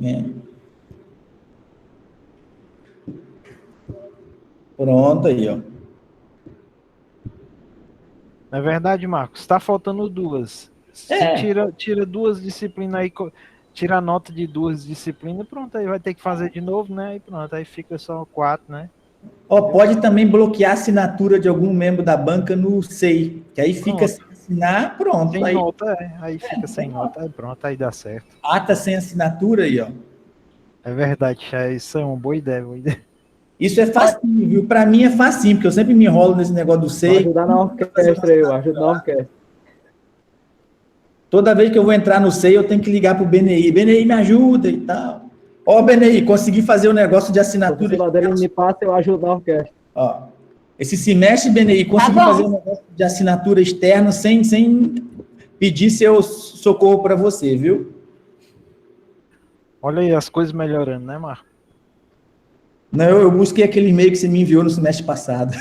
É. Pronto aí, ó. Na verdade, Marcos, está faltando duas. Se tira duas disciplinas aí, tira a nota de 2 disciplinas, pronto, aí vai ter que fazer de novo, né? E pronto, aí fica só 4, né? Ó, pode também bloquear a assinatura de algum membro da banca no SEI, que aí fica sem assinar, pronto. Sem aí, nota, aí fica sem nota, aí pronto, aí dá certo. ata sem assinatura aí, ó. É verdade, isso é uma boa ideia, Isso é facinho, viu? Para mim é facinho, porque eu sempre me enrolo nesse negócio do Vai SEI. ajudar na orquestra, eu ajudo na orquestra. Toda vez que eu vou entrar no SEI, eu tenho que ligar pro BNI. BNI, me ajuda e tal. Ó, BNI, consegui fazer o negócio de Se assinatura. o Ladeira me passa, eu ajudo na orquestra. Ó, esse semestre, BNI, consegui fazer um negócio de assinatura externa sem pedir seu socorro para você, viu? Olha aí as coisas melhorando, né, Marco? Não, eu busquei aquele e-mail que você me enviou no semestre passado.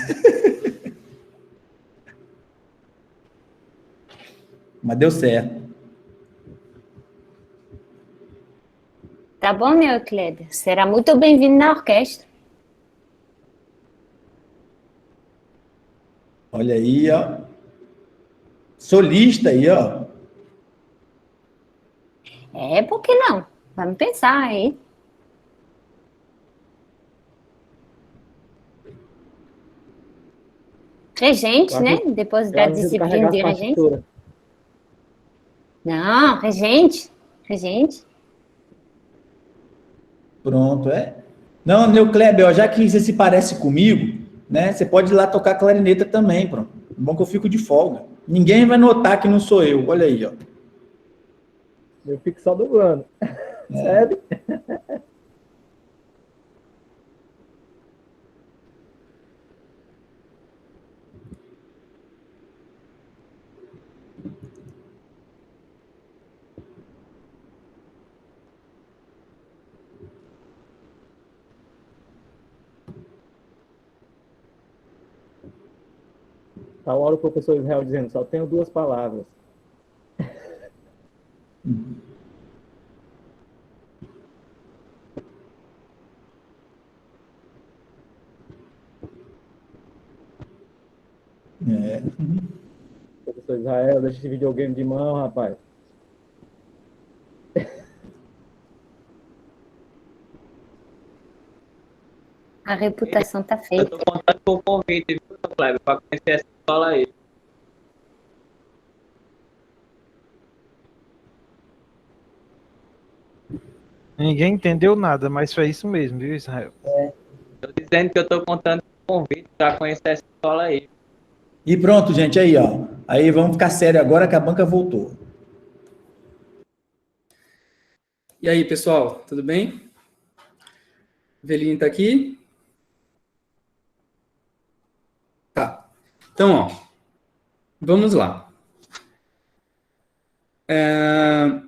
Mas deu certo. Tá bom, Neucleber? Será muito bem-vindo na orquestra. Olha aí, ó. Solista aí, ó. É, por que não? Vamos pensar aí. Regente, né? Depois da disciplina de regente. Não, regente. Regente. Pronto, é. Não, Neucléber, ó, já que você se parece comigo, né? Você pode ir lá tocar clarineta também, pronto. Bom que eu fico de folga. Ninguém vai notar que não sou eu. Olha aí, ó. Eu fico só dublando. Sério? Tá uma hora o professor Israel dizendo, só tenho 2 palavras. É. Professor Israel, deixa esse videogame de mão, rapaz. A reputação tá feita. Eu tô contando com o convite, viu, Kleber, para conhecer essa escola aí. Ninguém entendeu nada, mas foi isso mesmo, viu, Israel? Tô dizendo que eu tô contando com o convite para conhecer essa escola aí. E pronto, gente, aí, ó. Aí vamos ficar sério agora que a banca voltou. E aí, pessoal, tudo bem? Eveline tá aqui? Tá. Então, ó, vamos lá.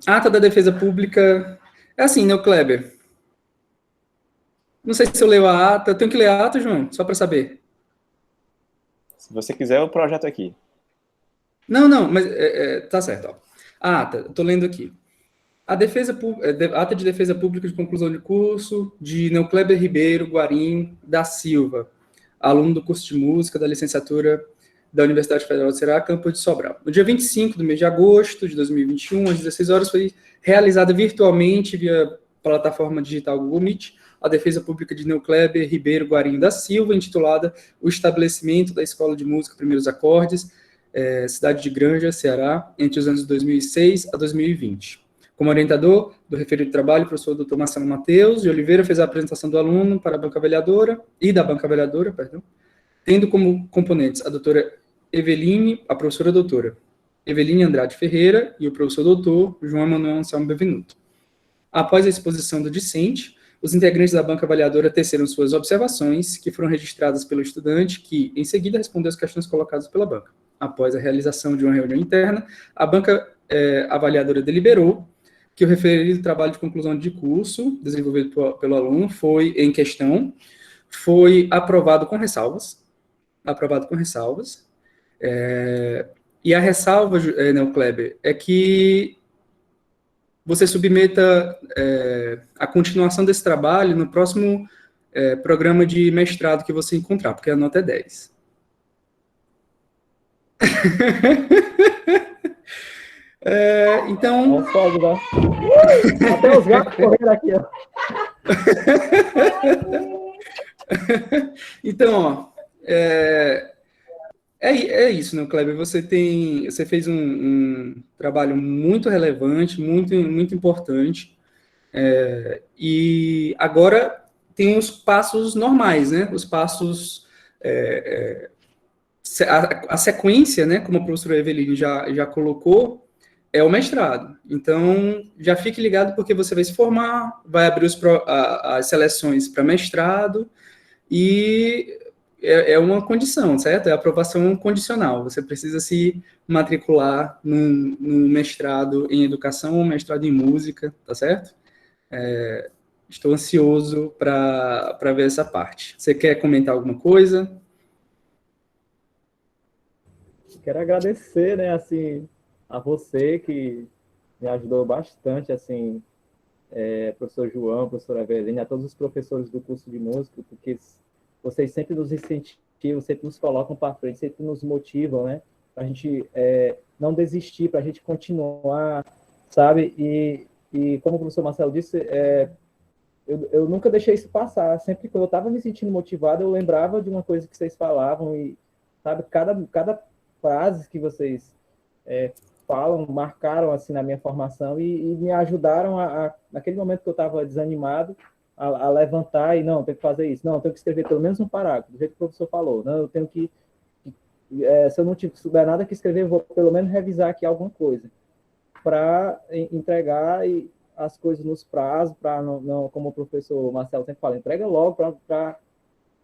Ata da Defesa Pública. É assim, né, Kleber? Não sei se eu leio a ata. Eu tenho que ler a ata, João? Só para saber. Se você quiser, eu projeto aqui. Não, mas tá certo. Ó. A ata, eu tô lendo aqui. Ata de Defesa Pública de conclusão de curso de Neucléber Ribeiro Guarim da Silva, aluno do curso de música da licenciatura da Universidade Federal do Ceará, campus de Sobral. No dia 25 do mês de agosto de 2021, às 16 horas, foi realizada virtualmente via plataforma digital Google Meet a defesa pública de Neucléber Ribeiro Guarim da Silva, intitulada O Estabelecimento da Escola de Música Primeiros Acordes, cidade de Granja, Ceará, entre os anos 2006 a 2020. Como orientador do referido trabalho, o professor Dr. Marcelo Mateus de Oliveira fez a apresentação do aluno para a banca avaliadora, tendo como componentes a doutora Eveline, a professora doutora Eveline Andrade Ferreira e o professor doutor João Emanuel Anselmo Bevenuto. Após a exposição do discente, os integrantes da banca avaliadora teceram suas observações, que foram registradas pelo estudante, que, em seguida, respondeu as questões colocadas pela banca. Após a realização de uma reunião interna, a banca avaliadora deliberou que o referido trabalho de conclusão de curso, desenvolvido pelo aluno, foi aprovado com ressalvas. E a ressalva, Neucléber, é que você submeta a continuação desse trabalho no próximo programa de mestrado que você encontrar, porque a nota é 10. Então... Até os gatos correndo aqui, ó. Então, ó, é isso, né, Kleber? Você fez um trabalho muito relevante, muito, muito importante, e agora tem os passos normais, né? Os passos, a sequência, né? Como a professora Eveline já colocou, é o mestrado. Então, já fique ligado porque você vai se formar, vai abrir as seleções para mestrado, e é uma condição, certo? É a aprovação condicional. Você precisa se matricular no mestrado em educação ou mestrado em música, tá certo? Estou ansioso para ver essa parte. Você quer comentar alguma coisa? Quero agradecer, né, assim, a você que me ajudou bastante, assim, professor João, professora Eveline, a todos os professores do curso de música, porque vocês sempre nos incentivam, sempre nos colocam para frente, sempre nos motivam, né, para a gente não desistir, para a gente continuar, sabe, e E como o professor Marcelo disse, eu nunca deixei isso passar. Sempre que eu estava me sentindo motivado, eu lembrava de uma coisa que vocês falavam e, sabe, cada frase que vocês falam, marcaram, assim, na minha formação e me ajudaram naquele momento que eu estava desanimado, a levantar e, não, tem que fazer isso. Não, tenho que escrever pelo menos um parágrafo, do jeito que o professor falou. Não, eu tenho que se eu não souber nada que escrever, eu vou pelo menos revisar aqui alguma coisa para entregar as coisas nos prazos, para não, como o professor Marcelo sempre fala, entrega logo,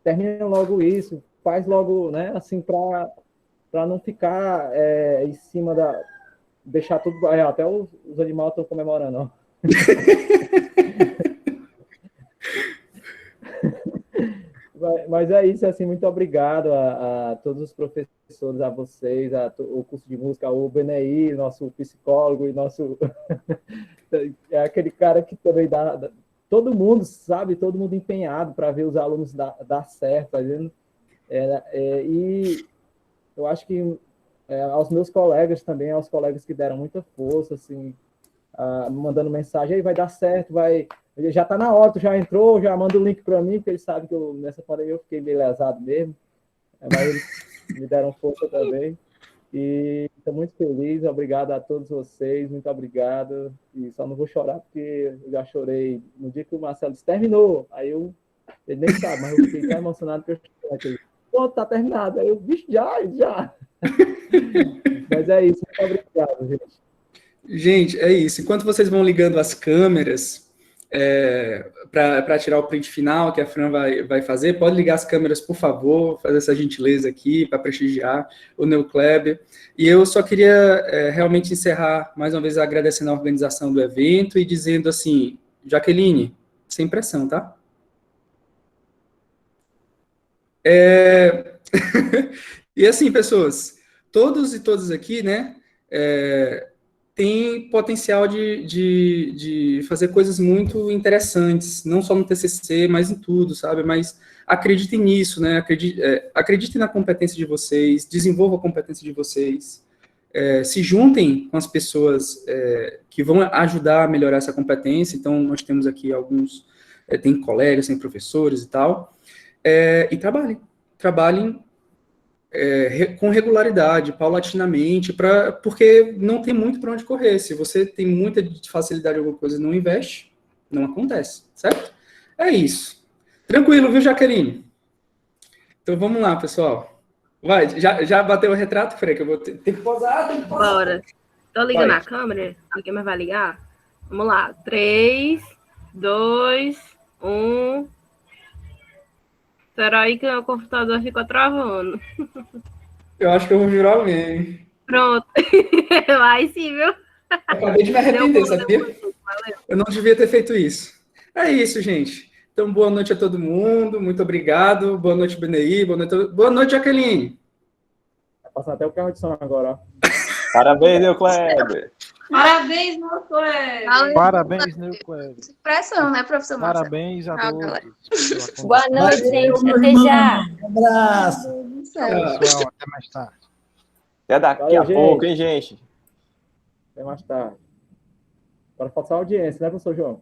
termina logo isso, faz logo, né, assim, para não ficar em cima deixar tudo, até os animais estão comemorando, ó. Mas é isso, assim, muito obrigado a todos os professores, a vocês, o curso de música, o BNI, nosso psicólogo e nosso... é aquele cara que também dá... Todo mundo, sabe? Todo mundo empenhado para ver os alunos dar certo, fazendo... e eu acho que aos meus colegas também, aos colegas que deram muita força, assim, mandando mensagem, aí vai dar certo, já está na hora, tu já entrou, já manda o link para mim, porque eles sabem que nessa pandemia eu fiquei meio lesado mesmo, mas eles me deram força também, e estou muito feliz, obrigado a todos vocês, muito obrigado, e só não vou chorar, porque eu já chorei no dia que o Marcelo disse, terminou, aí ele nem sabe, mas eu fiquei tão emocionado que eu chorei, pronto, tá terminado, aí eu, bicho, já, mas é isso, muito obrigado, gente. Gente, é isso. Enquanto vocês vão ligando as câmeras para tirar o print final que a Fran vai fazer, pode ligar as câmeras, por favor, fazer essa gentileza aqui para prestigiar o Neocleb. E eu só queria realmente encerrar, mais uma vez, agradecendo a organização do evento e dizendo assim, Jaqueline, sem pressão, tá? E assim, pessoas, todos e todas aqui, né, tem potencial de fazer coisas muito interessantes, não só no TCC, mas em tudo, sabe? Mas acreditem nisso, né? Acreditem na competência de vocês, desenvolvam a competência de vocês, se juntem com as pessoas que vão ajudar a melhorar essa competência. Então, nós temos aqui alguns, tem colegas, tem professores e tal, e trabalhem com regularidade, paulatinamente, porque não tem muito para onde correr. Se você tem muita facilidade em alguma coisa e não investe, não acontece, certo? É isso. Tranquilo, viu, Jaqueline? Então vamos lá, pessoal. Vai, já bateu o retrato, Frei, que eu vou ter que posar, Bora. Tô ligando vai. a câmera? Ninguém mais vai ligar? Vamos lá. 3, 2, 1... Será aí que o computador ficou travando? Eu acho que eu vou jurar alguém. Pronto. Vai sim, viu? Acabei de me arrepender, sabia? Eu não devia ter feito isso. É isso, gente. Então, boa noite a todo mundo. Muito obrigado. Boa noite, BNI. Boa noite, Jaqueline. Vai passar até o carro de som agora, ó. Parabéns, Neocleb. Parabéns, meu colega. Parabéns, Neocleb. Pressão, né, professor Marcelo? Parabéns a todos. Boa noite, gente. Até já. Um abraço. Pessoal, até mais tarde. Até daqui a pouco, hein, gente? Até mais tarde. Agora falta só a audiência, né, professor João?